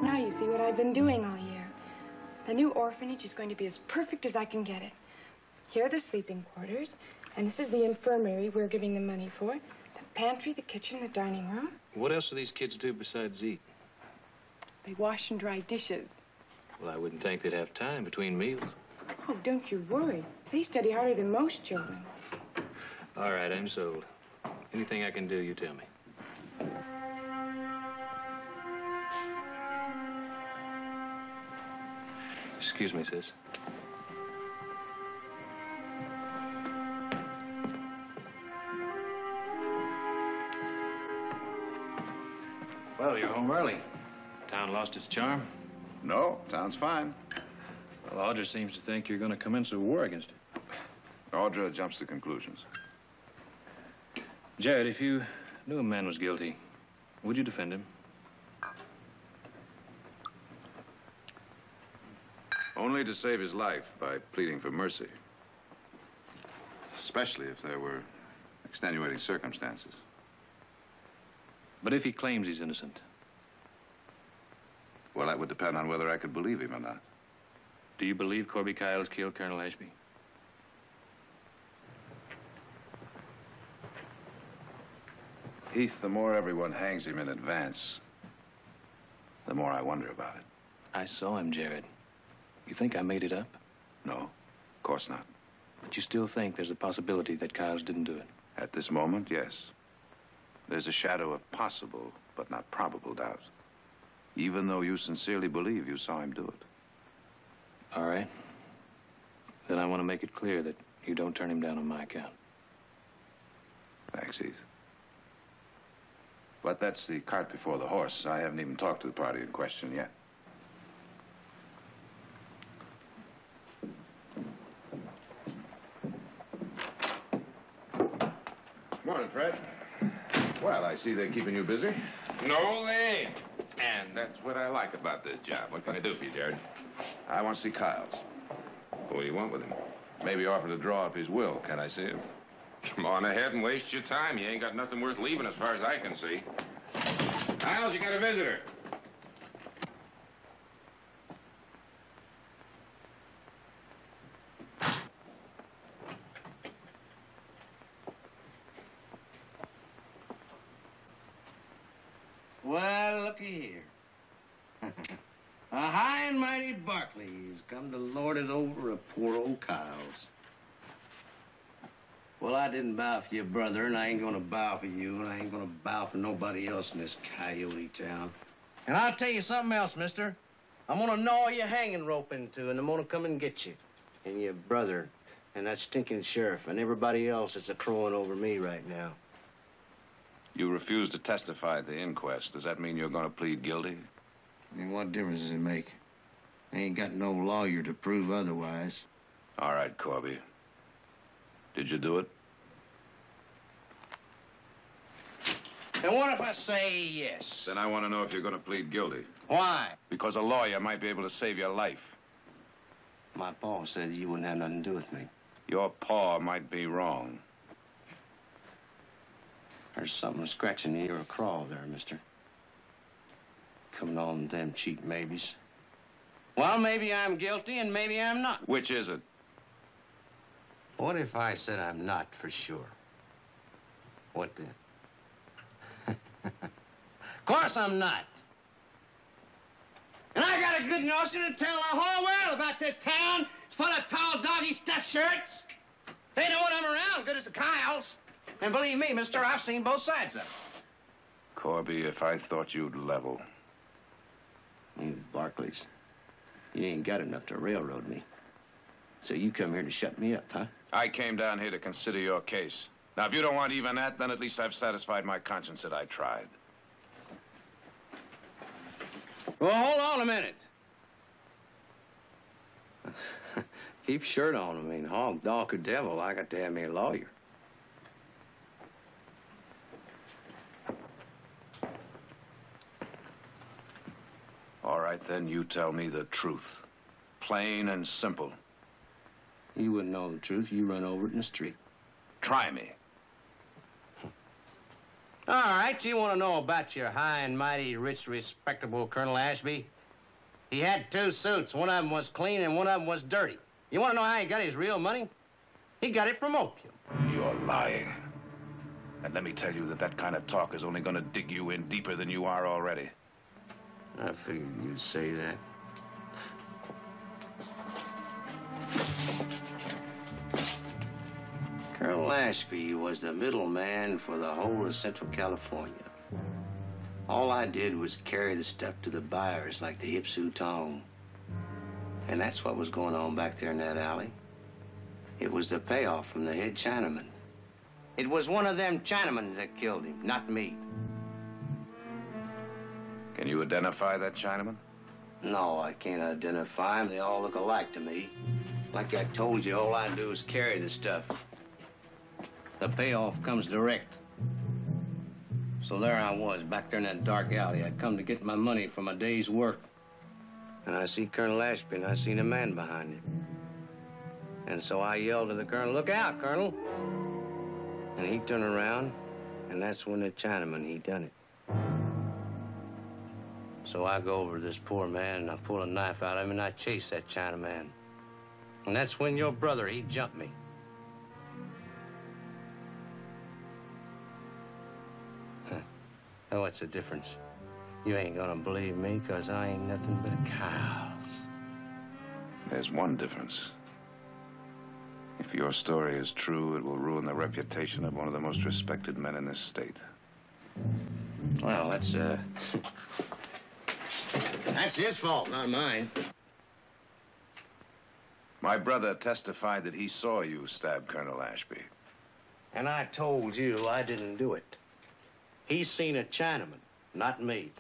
Now you see what I've been doing all year. The new orphanage is going to be as perfect as I can get it. Here are the sleeping quarters, and this is the infirmary we're giving the money for. The pantry, the kitchen, the dining room. What else do these kids do besides eat? They wash and dry dishes. Well, I wouldn't think they'd have time between meals. Oh, don't you worry. They study harder than most children. All right, I'm sold. Anything I can do, you tell me. Excuse me, sis. Well, you're home early. Town lost its charm? No, town's fine. Well, Audra seems to think you're going to commence a war against it. Audra jumps to conclusions. Jared, if you knew a man was guilty, would you defend him? Only to save his life by pleading for mercy. Especially if there were extenuating circumstances. But if he claims he's innocent? Well, that would depend on whether I could believe him or not. Do you believe Corby Kyles killed Colonel Ashby? Heath, the more everyone hangs him in advance, the more I wonder about it. I saw him, Jared. You think I made it up? No, of course not. But you still think there's a possibility that Kyles didn't do it? At this moment, yes. There's a shadow of possible, but not probable doubt. even though you sincerely believe you saw him do it. All right. Then I want to make it clear that you don't turn him down on my account. Thanks, Heath. But that's the cart before the horse. I haven't even talked to the party in question yet. Morning, Fred. Well, I see they're keeping you busy. No, they ain't. And that's what I like about this job. What can I do for you, Jared? I want to see Kyles. What do you want with him? Maybe offer to draw up his will. Can I see him? Come on ahead and waste your time. You ain't got nothing worth leaving as far as I can see. Kyles, you got a visitor. Well, looky here. A high and mighty Barkley has come to lord it over a poor old Kyles. Well, I didn't bow for your brother, and I ain't gonna bow for you, and I ain't gonna bow for nobody else in this coyote town. And I'll tell you something else, mister. I'm gonna gnaw your hanging rope in two, and I'm gonna come and get you. And your brother, and that stinking sheriff, and everybody else that's a-crowing over me right now. You refuse to testify at the inquest. Does that mean you're going to plead guilty? I mean, what difference does it make? I ain't got no lawyer to prove otherwise. All right, Corby. Did you do it? And what if I say yes? Then I want to know if you're going to plead guilty. Why? Because a lawyer might be able to save your life. My pa said you wouldn't have nothing to do with me. Your paw might be wrong. There's something scratching the ear of crawl there, mister. Coming on them cheap maybes. Well, maybe I'm guilty and maybe I'm not. Which is it? What if I said I'm not for sure? What then? Of course I'm not. And I got a good notion to tell the whole world about this town. It's full of tall, doggy stuffed shirts. They know when I'm around, good as the Kyles. And believe me, mister, I've seen both sides of it. Corby, if I thought you'd level. You Barclays, you ain't got enough to railroad me. So you come here to shut me up, huh? I came down here to consider your case. Now, if you don't want even that, then at least I've satisfied my conscience that I tried. Well, hold on a minute. Keep shirt on. I mean, hog, dog, or devil, I got to have me a lawyer. All right, then, you tell me the truth. Plain and simple. You wouldn't know the truth. You run over it in the street. Try me. All right, you want to know about your high and mighty, rich, respectable Colonel Ashby? He had 2 suits. One of them was clean and one of them was dirty. You want to know how he got his real money? He got it from opium. You're lying. And let me tell you that that kind of talk is only going to dig you in deeper than you are already. I figured you'd say that. Colonel Ashby was the middleman for the whole of Central California. All I did was carry the stuff to the buyers like the Ipsu Tong. And that's what was going on back there in that alley. It was the payoff from the head Chinaman. It was one of them Chinamans that killed him, not me. Can you identify that Chinaman? No, I can't identify them. They all look alike to me. Like I told you, all I do is carry the stuff. The payoff comes direct. So there I was, back there in that dark alley. I'd come to get my money for my day's work. And I see Colonel Ashby, and I seen a man behind him. And so I yelled to the colonel, "Look out, Colonel!" And he turned around, and that's when the Chinaman, he done it. So I go over to this poor man, and I pull a knife out of him, and I chase that Chinaman. And that's when your brother, he jumped me. Oh, what's the difference? You ain't gonna believe me, 'cause I ain't nothing but a Kyles. There's one difference. If your story is true, it will ruin the reputation of one of the most respected men in this state. Well, that's That's his fault, not mine. My brother testified that he saw you stab Colonel Ashby. And I told you I didn't do it. He's seen a Chinaman, not me.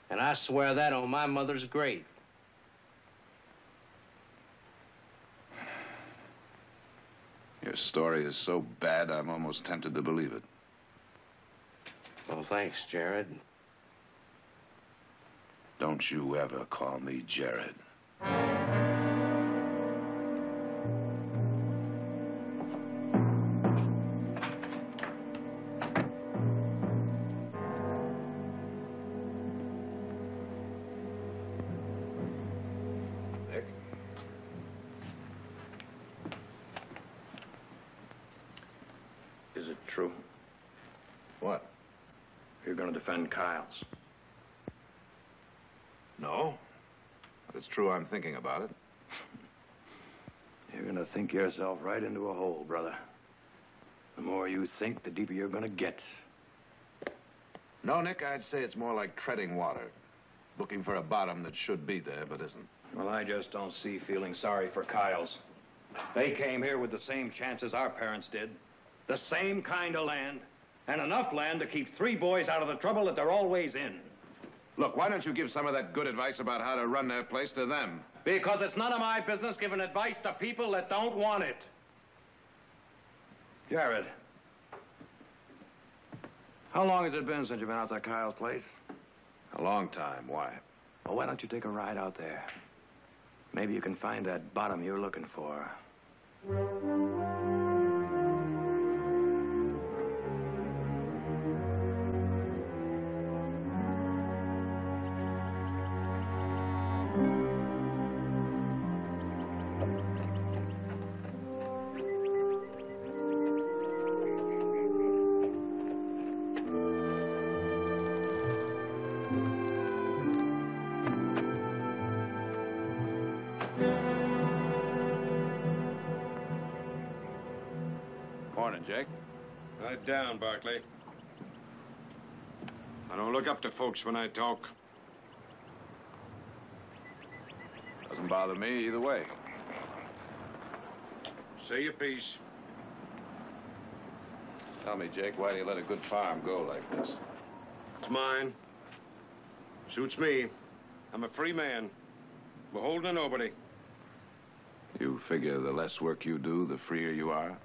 And I swear that on my mother's grave. Your story is so bad, I'm almost tempted to believe it. Well, thanks, Jared. Don't you ever call me Jared. Nick? Is it true? What? You're going to defend Kyle's? No. But it's true I'm thinking about it. You're going to think yourself right into a hole, brother. The more you think, the deeper you're going to get. No, Nick, I'd say it's more like treading water. Looking for a bottom that should be there, but isn't. Well, I just don't see feeling sorry for Kyle's. They came here with the same chances our parents did. The same kind of land. And enough land to keep 3 boys out of the trouble that they're always in. Look, why don't you give some of that good advice about how to run their place to them? Because it's none of my business giving advice to people that don't want it. Jared, how long has it been since you've been out to Kyle's place? A long time. Why? Well, why don't you take a ride out there? Maybe you can find that bottom you're looking for. Morning, Jake. Right down, Barkley. I don't look up to folks when I talk. Doesn't bother me either way. Say your piece. Tell me, Jake, why do you let a good farm go like this? It's mine. Suits me. I'm a free man. Beholden to nobody. You figure the less work you do, the freer you are?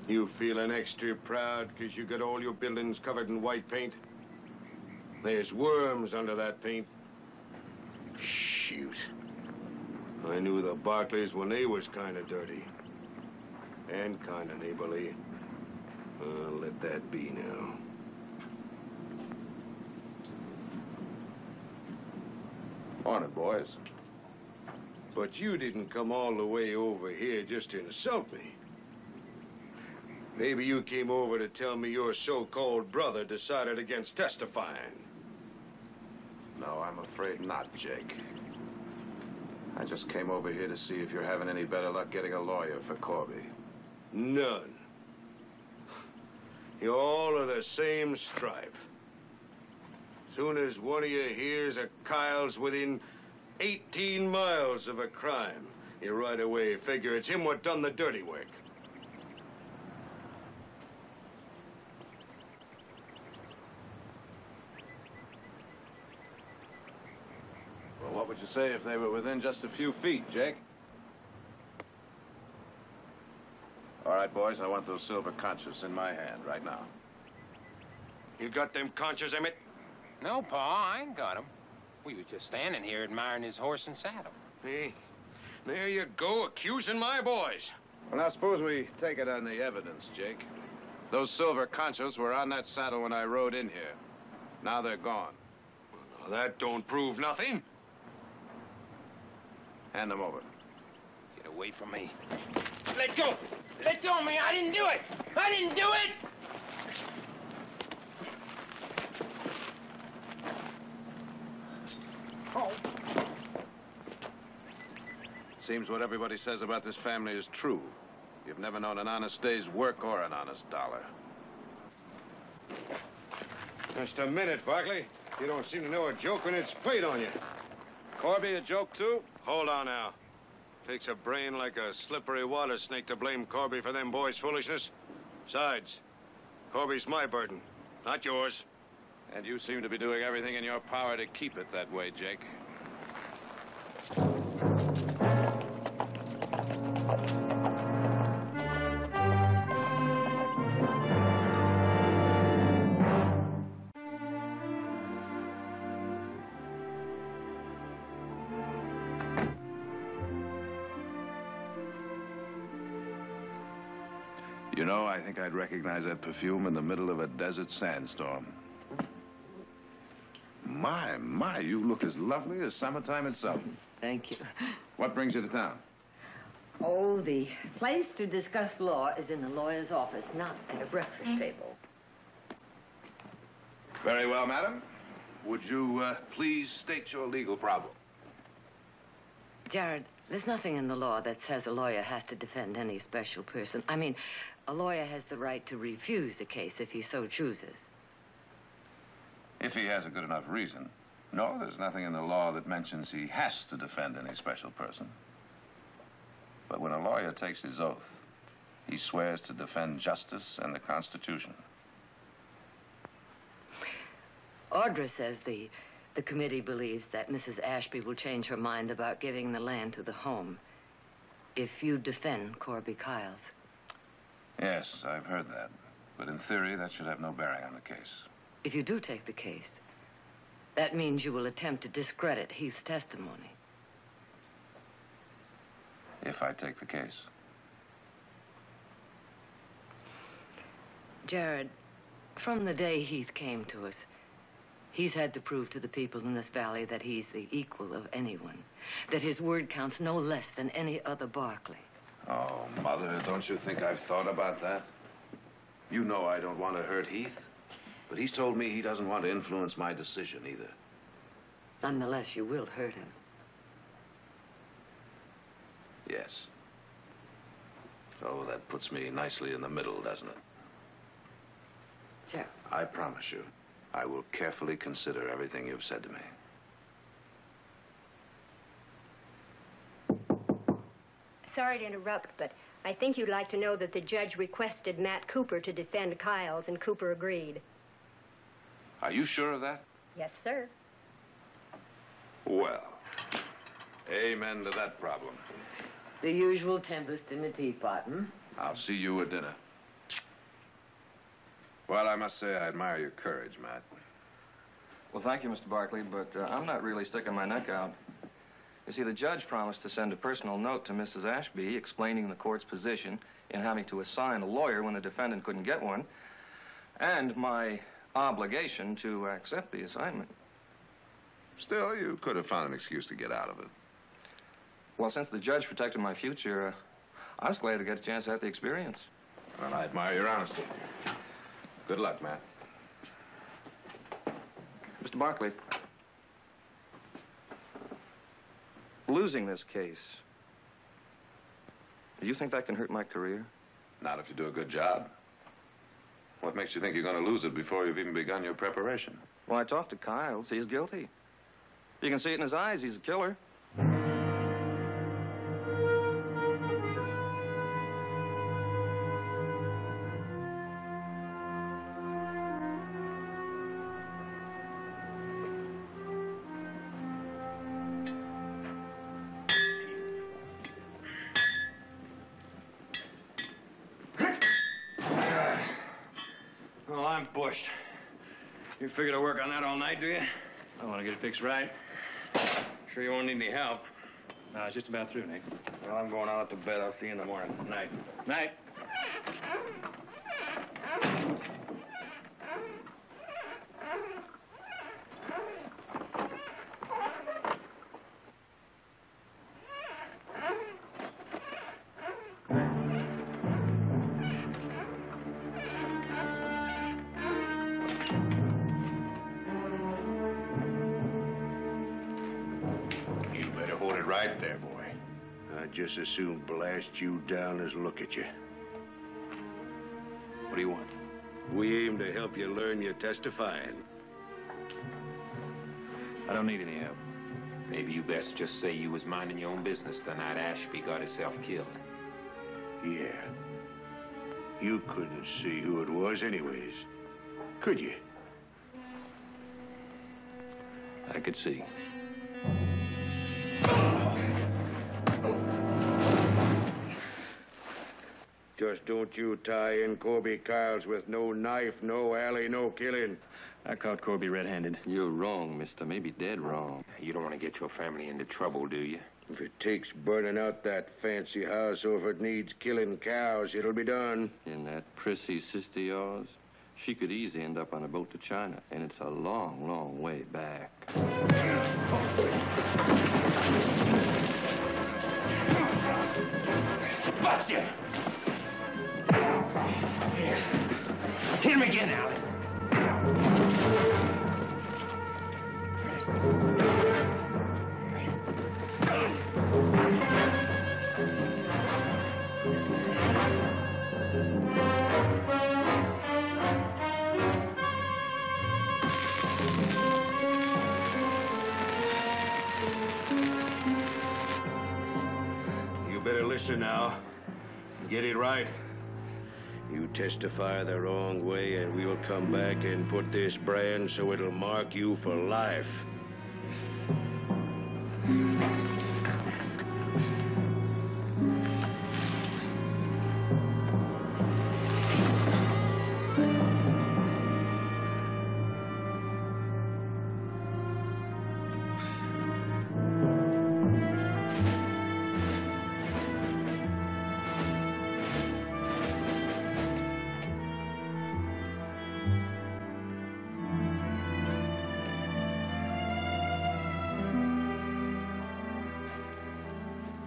You feeling extra proud because you got all your buildings covered in white paint? There's worms under that paint. Shoot. I knew the Barkleys when they was kind of dirty. And kind of neighborly. Let that be now. Morning, boys. But you didn't come all the way over here just to insult me. Maybe you came over to tell me your so-called brother decided against testifying. No, I'm afraid not, Jake. I just came over here to see if you're having any better luck getting a lawyer for Corby. None. You all are the same stripe. Soon as one of you hears a Kyle's within 18 miles of a crime, you right away figure it's him what done the dirty work. Well, what would you say if they were within just a few feet, Jake? All right, boys, I want those silver conchas in my hand right now. You got them conchas, Emmett? No, Pa, I ain't got him. We was just standing here admiring his horse and saddle. Hey, there you go, accusing my boys. Well, now, suppose we take it on the evidence, Jake. Those silver conchas were on that saddle when I rode in here. Now they're gone. Well, that don't prove nothing. Hand them over. Get away from me. Let go! Let go of me! I didn't do it! I didn't do it! Oh. Seems what everybody says about this family is true. You've never known an honest day's work or an honest dollar. Just a minute, Barkley. You don't seem to know a joke when it's played on you. Corby, a joke, too? Hold on now. Takes a brain like a slippery water snake to blame Corby for them boys' foolishness. Besides, Corby's my burden, not yours. And you seem to be doing everything in your power to keep it that way, Jake. You know, I think I'd recognize that perfume in the middle of a desert sandstorm. My, you look as lovely as summertime itself. Thank you. What brings you to town? Oh, the place to discuss law is in the lawyer's office, not at a breakfast table. Very well, madam. Would you please state your legal problem? Jared, there's nothing in the law that says a lawyer has to defend any special person. I mean, a lawyer has the right to refuse the case if he so chooses. If he has a good enough reason. No, there's nothing in the law that mentions he has to defend any special person. But when a lawyer takes his oath, he swears to defend justice and the Constitution. Audra says the committee believes that Mrs. Ashby will change her mind about giving the land to the home if you defend Corby Kyles. Yes, I've heard that. But in theory, that should have no bearing on the case. If you do take the case, that means you will attempt to discredit Heath's testimony. If I take the case. Jared, from the day Heath came to us, he's had to prove to the people in this valley that he's the equal of anyone, that his word counts no less than any other Barkley. Oh, Mother, don't you think I've thought about that? You know I don't want to hurt Heath, but he's told me he doesn't want to influence my decision either. Nonetheless, you will hurt him. Yes. Oh, that puts me nicely in the middle, doesn't it? Sure. I promise you, I will carefully consider everything you've said to me. Sorry to interrupt, but I think you'd like to know that the judge requested Matt Cooper to defend Kyles, and Cooper agreed. Are you sure of that? Yes, sir. Well, amen to that problem. The usual tempest in the teapot, hmm? I'll see you at dinner. Well, I must say I admire your courage, Matt. Well, thank you, Mr. Barkley, but I'm not really sticking my neck out. You see, the judge promised to send a personal note to Mrs. Ashby explaining the court's position in having to assign a lawyer when the defendant couldn't get one, and my obligation to accept the assignment. Still, you could have found an excuse to get out of it. Well, since the judge protected my future, I was glad to get a chance at the experience. Well, I admire your honesty. Good luck, Matt. Mr. Barkley, losing this case, do you think that can hurt my career? Not if you do a good job. What makes you think you're going to lose it before you've even begun your preparation? Well, I talked to Kyles. He's guilty. You can see it in his eyes. He's a killer. Well, I'm bushed. You figure to work on that all night, do you? I want to get it fixed right. Sure you won't need any help? No, it's just about through, Nick. Well, I'm going out to bed. I'll see you in the morning. Night. Night. Right there, boy. I'd just as soon blast you down as look at you. What do you want? We aim to help you learn your testifying. I don't need any help. Maybe you best just say you was minding your own business the night Ashby got himself killed. Yeah. You couldn't see who it was anyways, could you? I could see. Just don't you tie in Corby Kyles with no knife, no alley, no killing. I caught Corby red-handed. You're wrong, mister. Maybe dead wrong. You don't want to get your family into trouble, do you? If it takes burning out that fancy house or if it needs killing cows, it'll be done. And that prissy sister of yours, she could easily end up on a boat to China, and it's a long, long way back. Bust you! Hit him again, Alec. You better listen now. Get it right. You testify the wrong way, and we'll come back and put this brand so it'll mark you for life.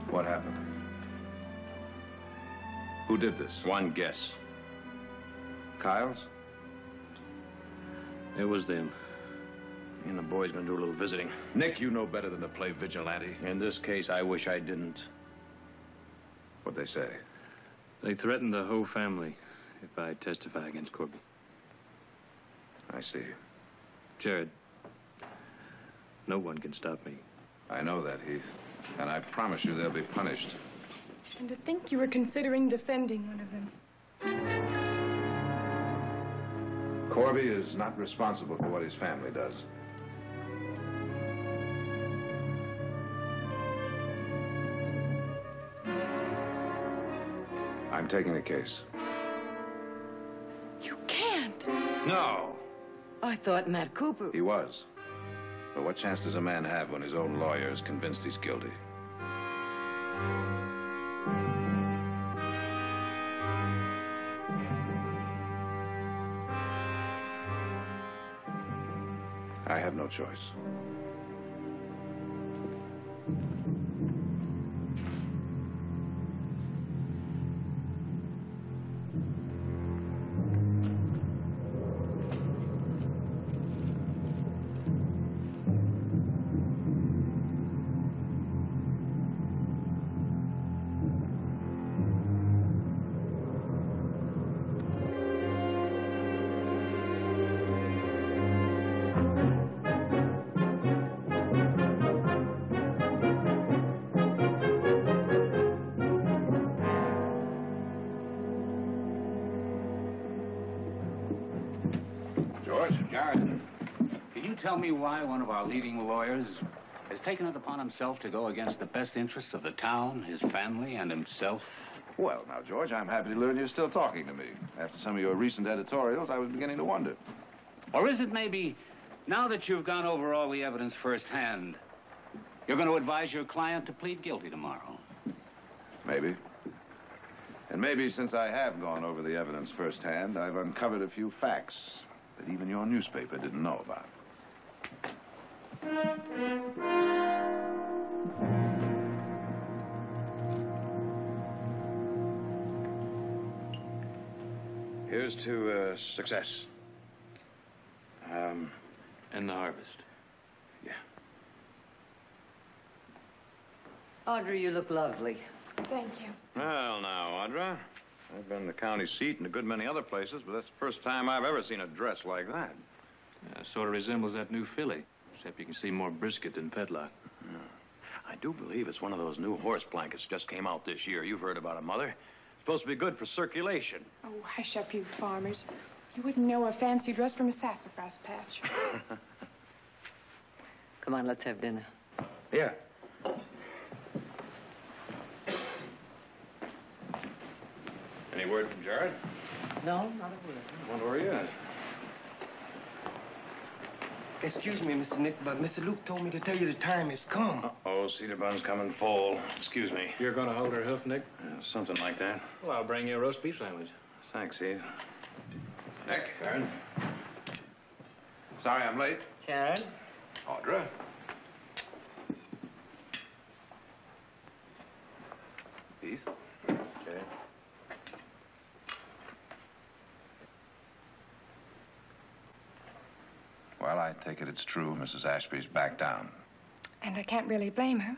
What happened? Who did this? One guess. Kyles? It was them. Me and the boys gonna do a little visiting. Nick, you know better than to play vigilante. In this case, I wish I didn't. What'd they say? They threatened the whole family if I testify against Corby. I see. Jared, no one can stop me. I know that, Heath. And I promise you they'll be punished. And to think you were considering defending one of them. Corby is not responsible for what his family does. I'm taking the case. You can't. No! I thought Matt Cooper... He was. But what chance does a man have when his own lawyer is convinced he's guilty? I have no choice. Tell me why one of our leading lawyers has taken it upon himself to go against the best interests of the town, his family, and himself? Well, now, George, I'm happy to learn you're still talking to me. After some of your recent editorials, I was beginning to wonder. Or is it maybe, now that you've gone over all the evidence firsthand, you're going to advise your client to plead guilty tomorrow? Maybe. And maybe since I have gone over the evidence firsthand, I've uncovered a few facts that even your newspaper didn't know about. Here's to success. And the harvest. Yeah. Audrey, you look lovely. Thank you. Well, now, Audra, I've been in the county seat and a good many other places, but that's the first time I've ever seen a dress like that. Sort of resembles that new filly, except you can see more brisket than pedlock. Yeah. I do believe it's one of those new horse blankets just came out this year. You've heard about it, Mother. It's supposed to be good for circulation. Oh, hush up, you farmers. You wouldn't know a fancy dress from a sassafras patch. Come on, let's have dinner. Yeah. Any word from Gerard? No, not a word. I wonder where he is. Excuse me, Mr. Nick, but Mr. Luke told me to tell you the time has come. Oh, Cedar Bun's coming full. Excuse me. You're going to hold her hoof, Nick? Something like that. Well, I'll bring you a roast beef sandwich. Thanks, Heath. Nick, Karen. Sorry I'm late. Sharon? Audra. Heath. Okay. Well, I take it it's true. Mrs. Ashby's back down. And I can't really blame her.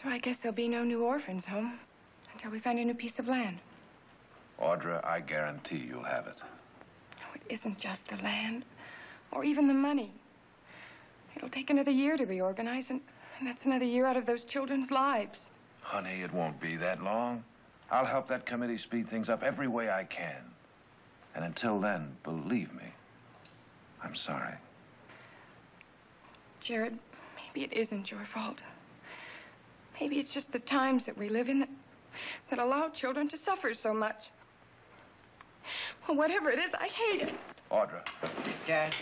So I guess there'll be no new orphans home until we find a new piece of land. Audra, I guarantee you'll have it. No, it isn't just the land or even the money. It'll take another year to reorganize, and that's another year out of those children's lives. Honey, it won't be that long. I'll help that committee speed things up every way I can. And until then, believe me, I'm sorry. Jared, maybe it isn't your fault. Maybe it's just the times that we live in that allow children to suffer so much. Well, whatever it is, I hate it. Audra. Jared.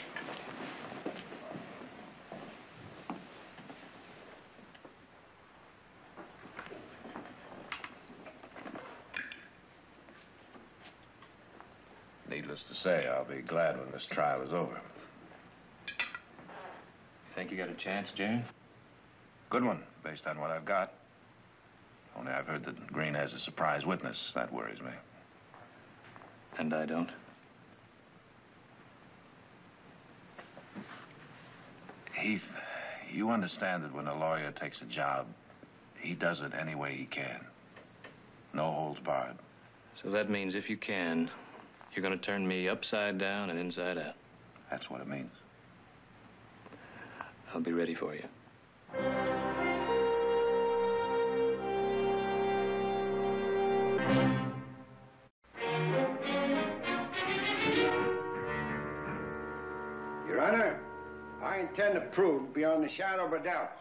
Needless to say, I'll be glad when this trial is over. You think you got a chance, Jared? Good one, based on what I've got. Only I've heard that Green has a surprise witness. That worries me. And I don't. Heath, you understand that when a lawyer takes a job, he does it any way he can. No holds barred. So that means if you can, you're going to turn me upside down and inside out. That's what it means. I'll be ready for you. Your Honor, I intend to prove beyond the shadow of a doubt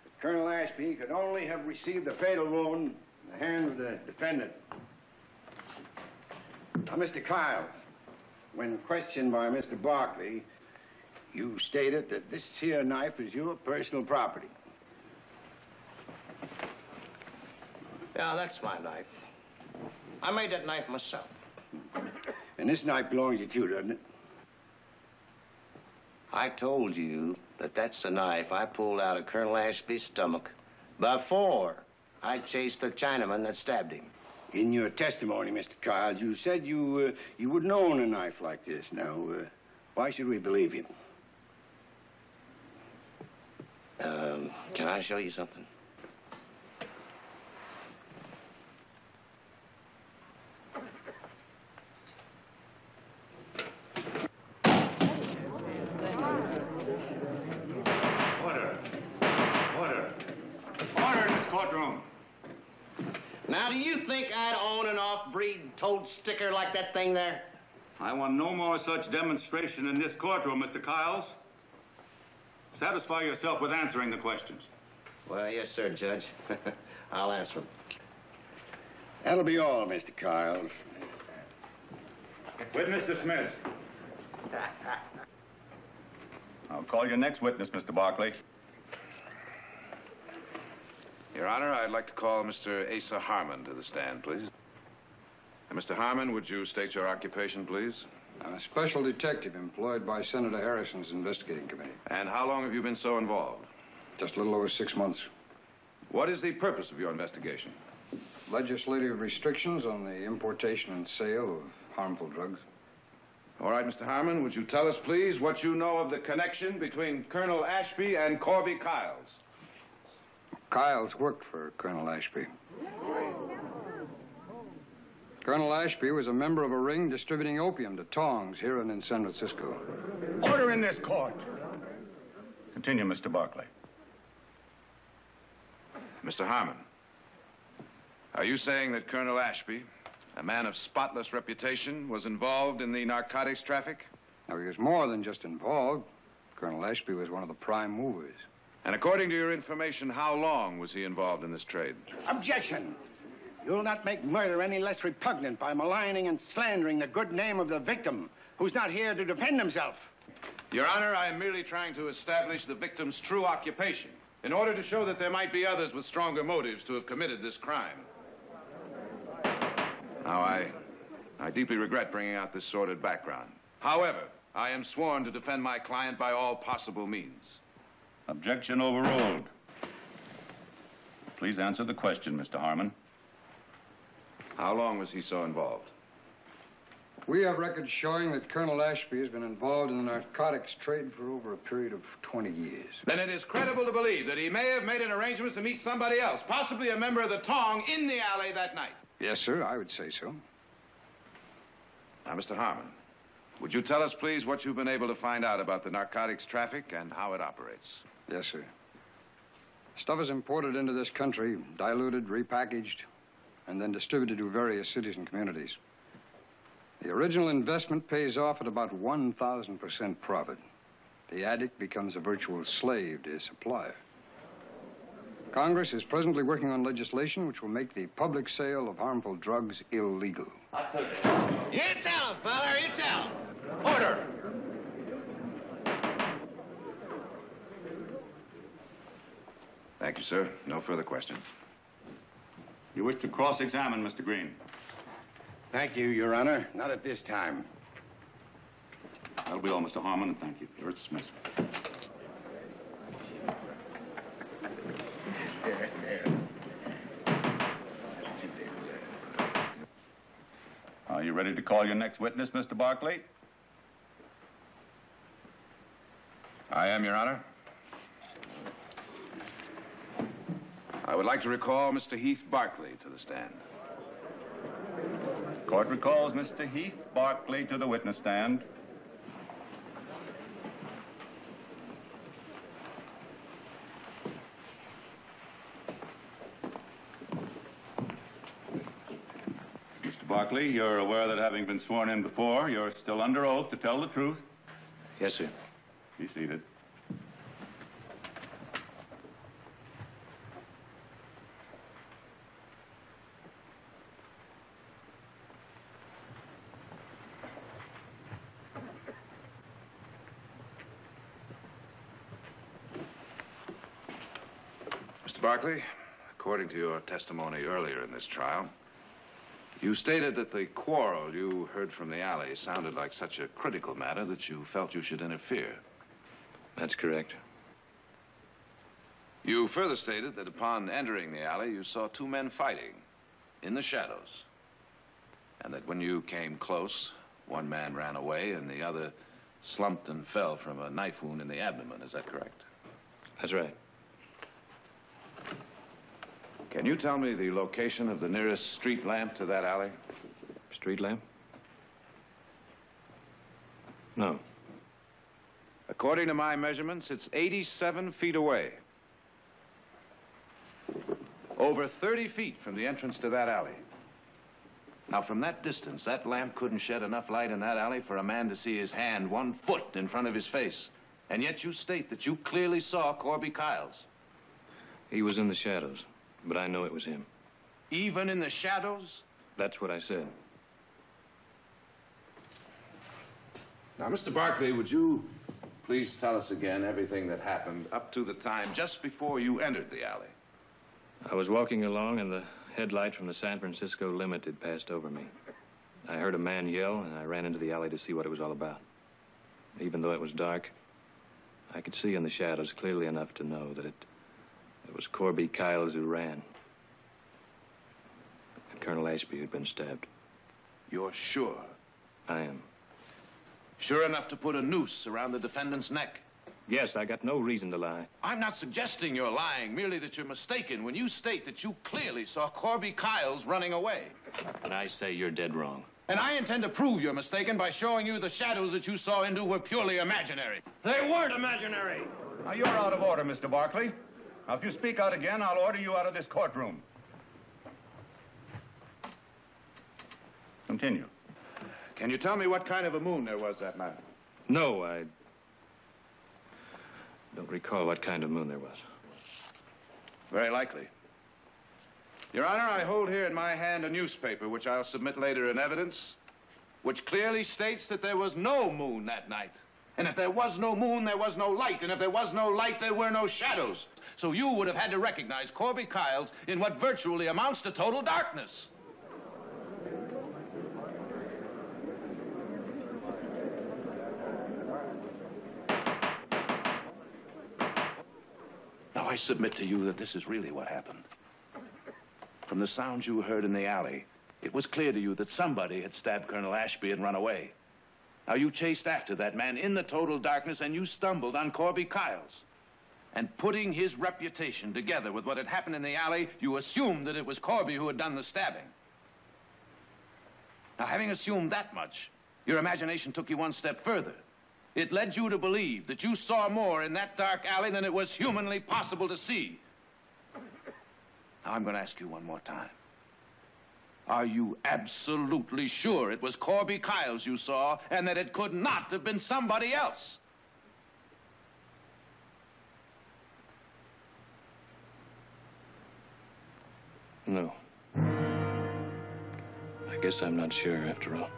that Colonel Ashby could only have received a fatal wound in the hand of the defendant. Now, Mr. Kiles, when questioned by Mr. Barkley, you stated that this here knife is your personal property. Yeah, that's my knife. I made that knife myself. And this knife belongs to you, doesn't it? I told you that that's the knife I pulled out of Colonel Ashby's stomach before I chased the Chinaman that stabbed him. In your testimony, Mr. Kiles, you said you wouldn't own a knife like this. Now, why should we believe you? Can I show you something? Order. Order. Order in this courtroom. Now, do you think I'd own an off-breed toad sticker like that thing there? I want no more such demonstration in this courtroom, Mr. Kiles. Satisfy yourself with answering the questions. Well, yes, sir, Judge. I'll answer them. That'll be all, Mr. Kiles. Witness dismissed. I'll call your next witness, Mr. Barkley. Your Honor, I'd like to call Mr. Asa Harmon to the stand, please. Mr. Harmon, would you state your occupation, please? A special detective employed by Senator Harrison's investigating committee. And how long have you been so involved? Just a little over 6 months. What is the purpose of your investigation? Legislative restrictions on the importation and sale of harmful drugs. All right, Mr. Harmon, would you tell us, please, what you know of the connection between Colonel Ashby and Corby Kiles? Kiles worked for Colonel Ashby. Colonel Ashby was a member of a ring distributing opium to tongs here and in San Francisco. Order in this court. Continue, Mr. Barclay. Mr. Harmon, are you saying that Colonel Ashby, a man of spotless reputation, was involved in the narcotics traffic? Now, he was more than just involved. Colonel Ashby was one of the prime movers. And according to your information, how long was he involved in this trade? Objection. You'll not make murder any less repugnant by maligning and slandering the good name of the victim, who's not here to defend himself. Your Honor, I am merely trying to establish the victim's true occupation in order to show that there might be others with stronger motives to have committed this crime. Now, I deeply regret bringing out this sordid background. However, I am sworn to defend my client by all possible means. Objection overruled. Please answer the question, Mr. Harmon. How long was he so involved? We have records showing that Colonel Ashby has been involved in the narcotics trade for over a period of 20 years. Then it is credible to believe that he may have made an arrangement to meet somebody else, possibly a member of the Tong, in the alley that night. Yes, sir, I would say so. Now, Mr. Harmon, would you tell us, please, what you've been able to find out about the narcotics traffic and how it operates? Yes, sir. Stuff is imported into this country, diluted, repackaged, and then distributed to various cities and communities. The original investment pays off at about 1,000% profit. The addict becomes a virtual slave to his supplier. Congress is presently working on legislation which will make the public sale of harmful drugs illegal. You tell him, Father, you tell him. Order. Thank you, sir. No further questions. You wish to cross-examine Mr. Green? Thank you, Your Honor. Not at this time. That'll be all, Mr. Harmon, and thank you. You're dismissed. Are you ready to call your next witness, Mr. Barclay? I am, Your Honor. I would like to recall Mr. Heath Barclay to the stand. Court recalls Mr. Heath Barclay to the witness stand. Mr. Barclay, you're aware that having been sworn in before, you're still under oath to tell the truth? Yes, sir. Be seated. Barclay, according to your testimony earlier in this trial, you stated that the quarrel you heard from the alley sounded like such a critical matter that you felt you should interfere. That's correct. You further stated that upon entering the alley, you saw two men fighting in the shadows, and that when you came close, one man ran away and the other slumped and fell from a knife wound in the abdomen. Is that correct? That's right. Can you tell me the location of the nearest street lamp to that alley? Street lamp? No. According to my measurements, it's 87 feet away. Over 30 feet from the entrance to that alley. Now, from that distance, that lamp couldn't shed enough light in that alley for a man to see his hand 1 foot in front of his face. And yet you state that you clearly saw Corby Kiles. He was in the shadows. But I know it was him. Even in the shadows? That's what I said. Now, Mr. Barclay, would you please tell us again everything that happened up to the time just before you entered the alley? I was walking along and the headlight from the San Francisco Limited passed over me. I heard a man yell and I ran into the alley to see what it was all about. Even though it was dark, I could see in the shadows clearly enough to know that it was Corby Kiles who ran. And Colonel Ashby who'd been stabbed. You're sure? I am. Sure enough to put a noose around the defendant's neck? Yes, I got no reason to lie. I'm not suggesting you're lying, merely that you're mistaken when you state that you clearly saw Corby Kyles running away. But I say you're dead wrong. And I intend to prove you're mistaken by showing you the shadows that you saw into were purely imaginary. They weren't imaginary. Now, you're out of order, Mr. Barkley. Now, if you speak out again, I'll order you out of this courtroom. Continue. Can you tell me what kind of a moon there was that night? No, I don't recall what kind of moon there was. Very likely. Your Honor, I hold here in my hand a newspaper, which I'll submit later in evidence, which clearly states that there was no moon that night. And if there was no moon, there was no light. And if there was no light, there were no shadows. So you would have had to recognize Corby Kyles in what virtually amounts to total darkness. Now, I submit to you that this is really what happened. From the sounds you heard in the alley, it was clear to you that somebody had stabbed Colonel Ashby and run away. Now, you chased after that man in the total darkness, and you stumbled on Corby Kyles. And putting his reputation together with what had happened in the alley, you assumed that it was Corby who had done the stabbing. Now, having assumed that much, your imagination took you one step further. It led you to believe that you saw more in that dark alley than it was humanly possible to see. Now, I'm going to ask you one more time. Are you absolutely sure it was Corby Kyles you saw and that it could not have been somebody else? No. I guess I'm not sure after all.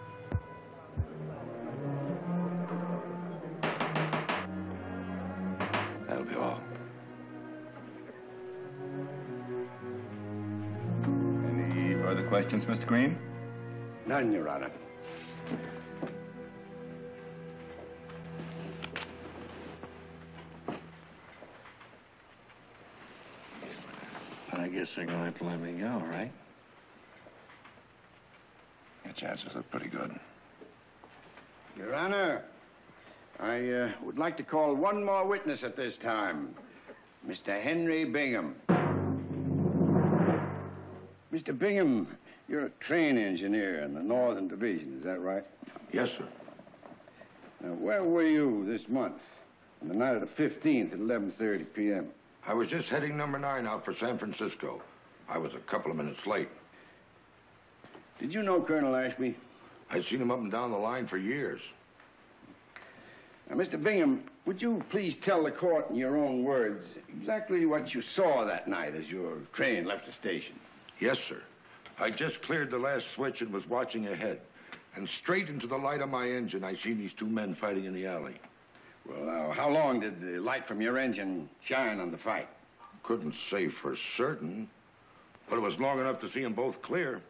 That'll be all. Any further questions, Mr. Green? None, Your Honor. I guess they're gonna have to let me go, right? Your chances look pretty good. Your Honor, I would like to call one more witness at this time. Mr. Henry Bingham. Mr. Bingham, you're a train engineer in the Northern Division, is that right? Yes, sir. Now, where were you this month? On the night of the 15th at 11:30 p.m.? I was just heading number 9 out for San Francisco. I was a couple of minutes late. Did you know Colonel Ashby? I'd seen him up and down the line for years. Now, Mr. Bingham, would you please tell the court in your own words exactly what you saw that night as your train left the station? Yes, sir. I just cleared the last switch and was watching ahead. And straight into the light of my engine, I seen these two men fighting in the alley. Well, now, how long did the light from your engine shine on the fight? Couldn't say for certain, but it was long enough to see them both clear.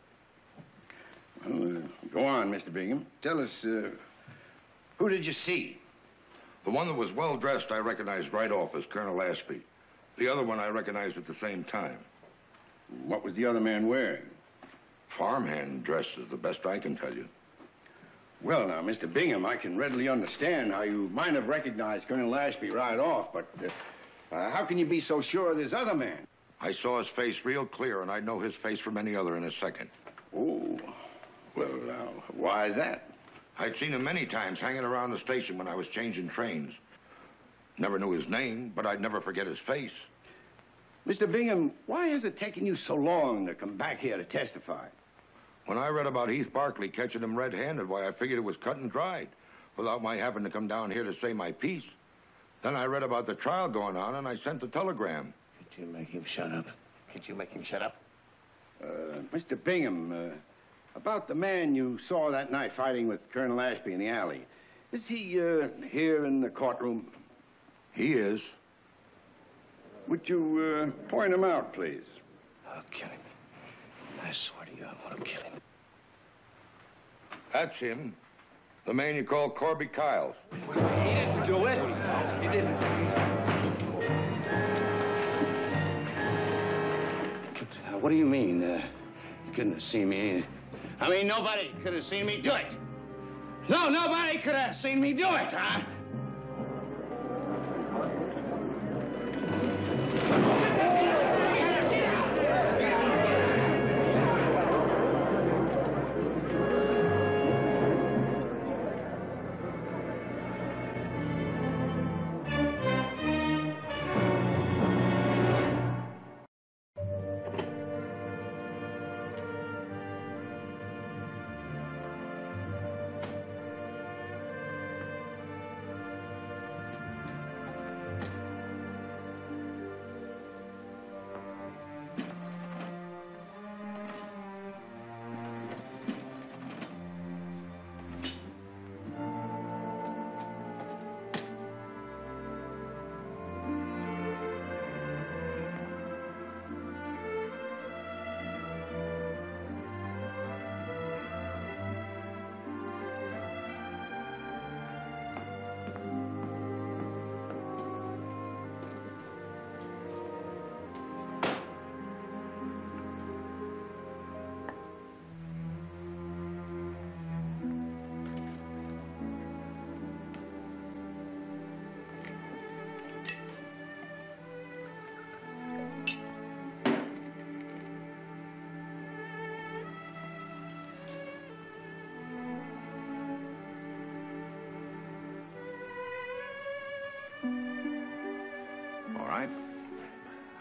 Well, go on, Mr. Bingham. Tell us, who did you see? The one that was well-dressed I recognized right off as Colonel Ashby. The other one I recognized at the same time. What was the other man wearing? Farmhand dress is the best I can tell you. Well, now, Mr. Bingham, I can readily understand how you might have recognized Colonel Ashby right off, but how can you be so sure of this other man? I saw his face real clear, and I'd know his face from any other in a second. Oh, well, now, why is that? I'd seen him many times hanging around the station when I was changing trains. Never knew his name, but I'd never forget his face. Mr. Bingham, why is it taking you so long to come back here to testify? When I read about Heath Barkley catching him red-handed, why, I figured it was cut and dried, without my having to come down here to say my piece. Then I read about the trial going on, and I sent the telegram. Can't you make him shut up? Can't you make him shut up? Mr. Bingham, about the man you saw that night fighting with Colonel Ashby in the alley. Is he here in the courtroom? He is. Would you point him out, please? I'll kill him. I swear to you, I want to kill him. That's him. The man you call Corby Kyles. He didn't do it. He didn't. What do you mean? You couldn't have seen me? I mean, nobody could have seen me do it. No, nobody could have seen me do it, huh?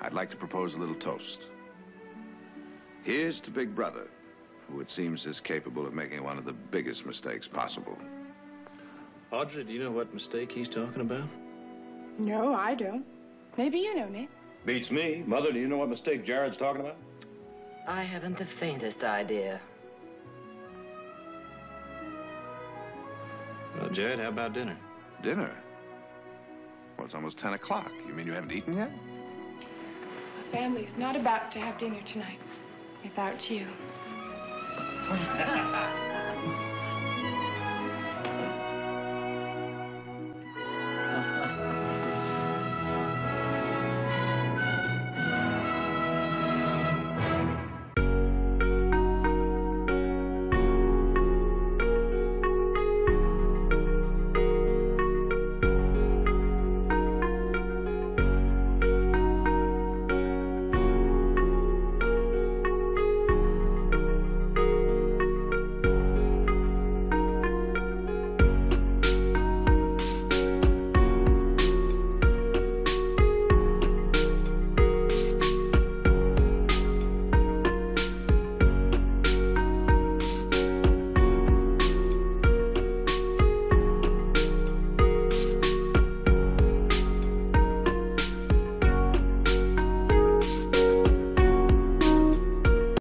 I'd like to propose a little toast. Here's to Big Brother, who it seems is capable of making one of the biggest mistakes possible. Audrey, do you know what mistake he's talking about? No, I don't. Maybe you know, Nick. Beats me. Mother, do you know what mistake Jared's talking about? I haven't the faintest idea. Well, Jared, how about dinner? Dinner? Well, it's almost 10 o'clock. You mean you haven't eaten yet? My family's not about to have dinner tonight without you.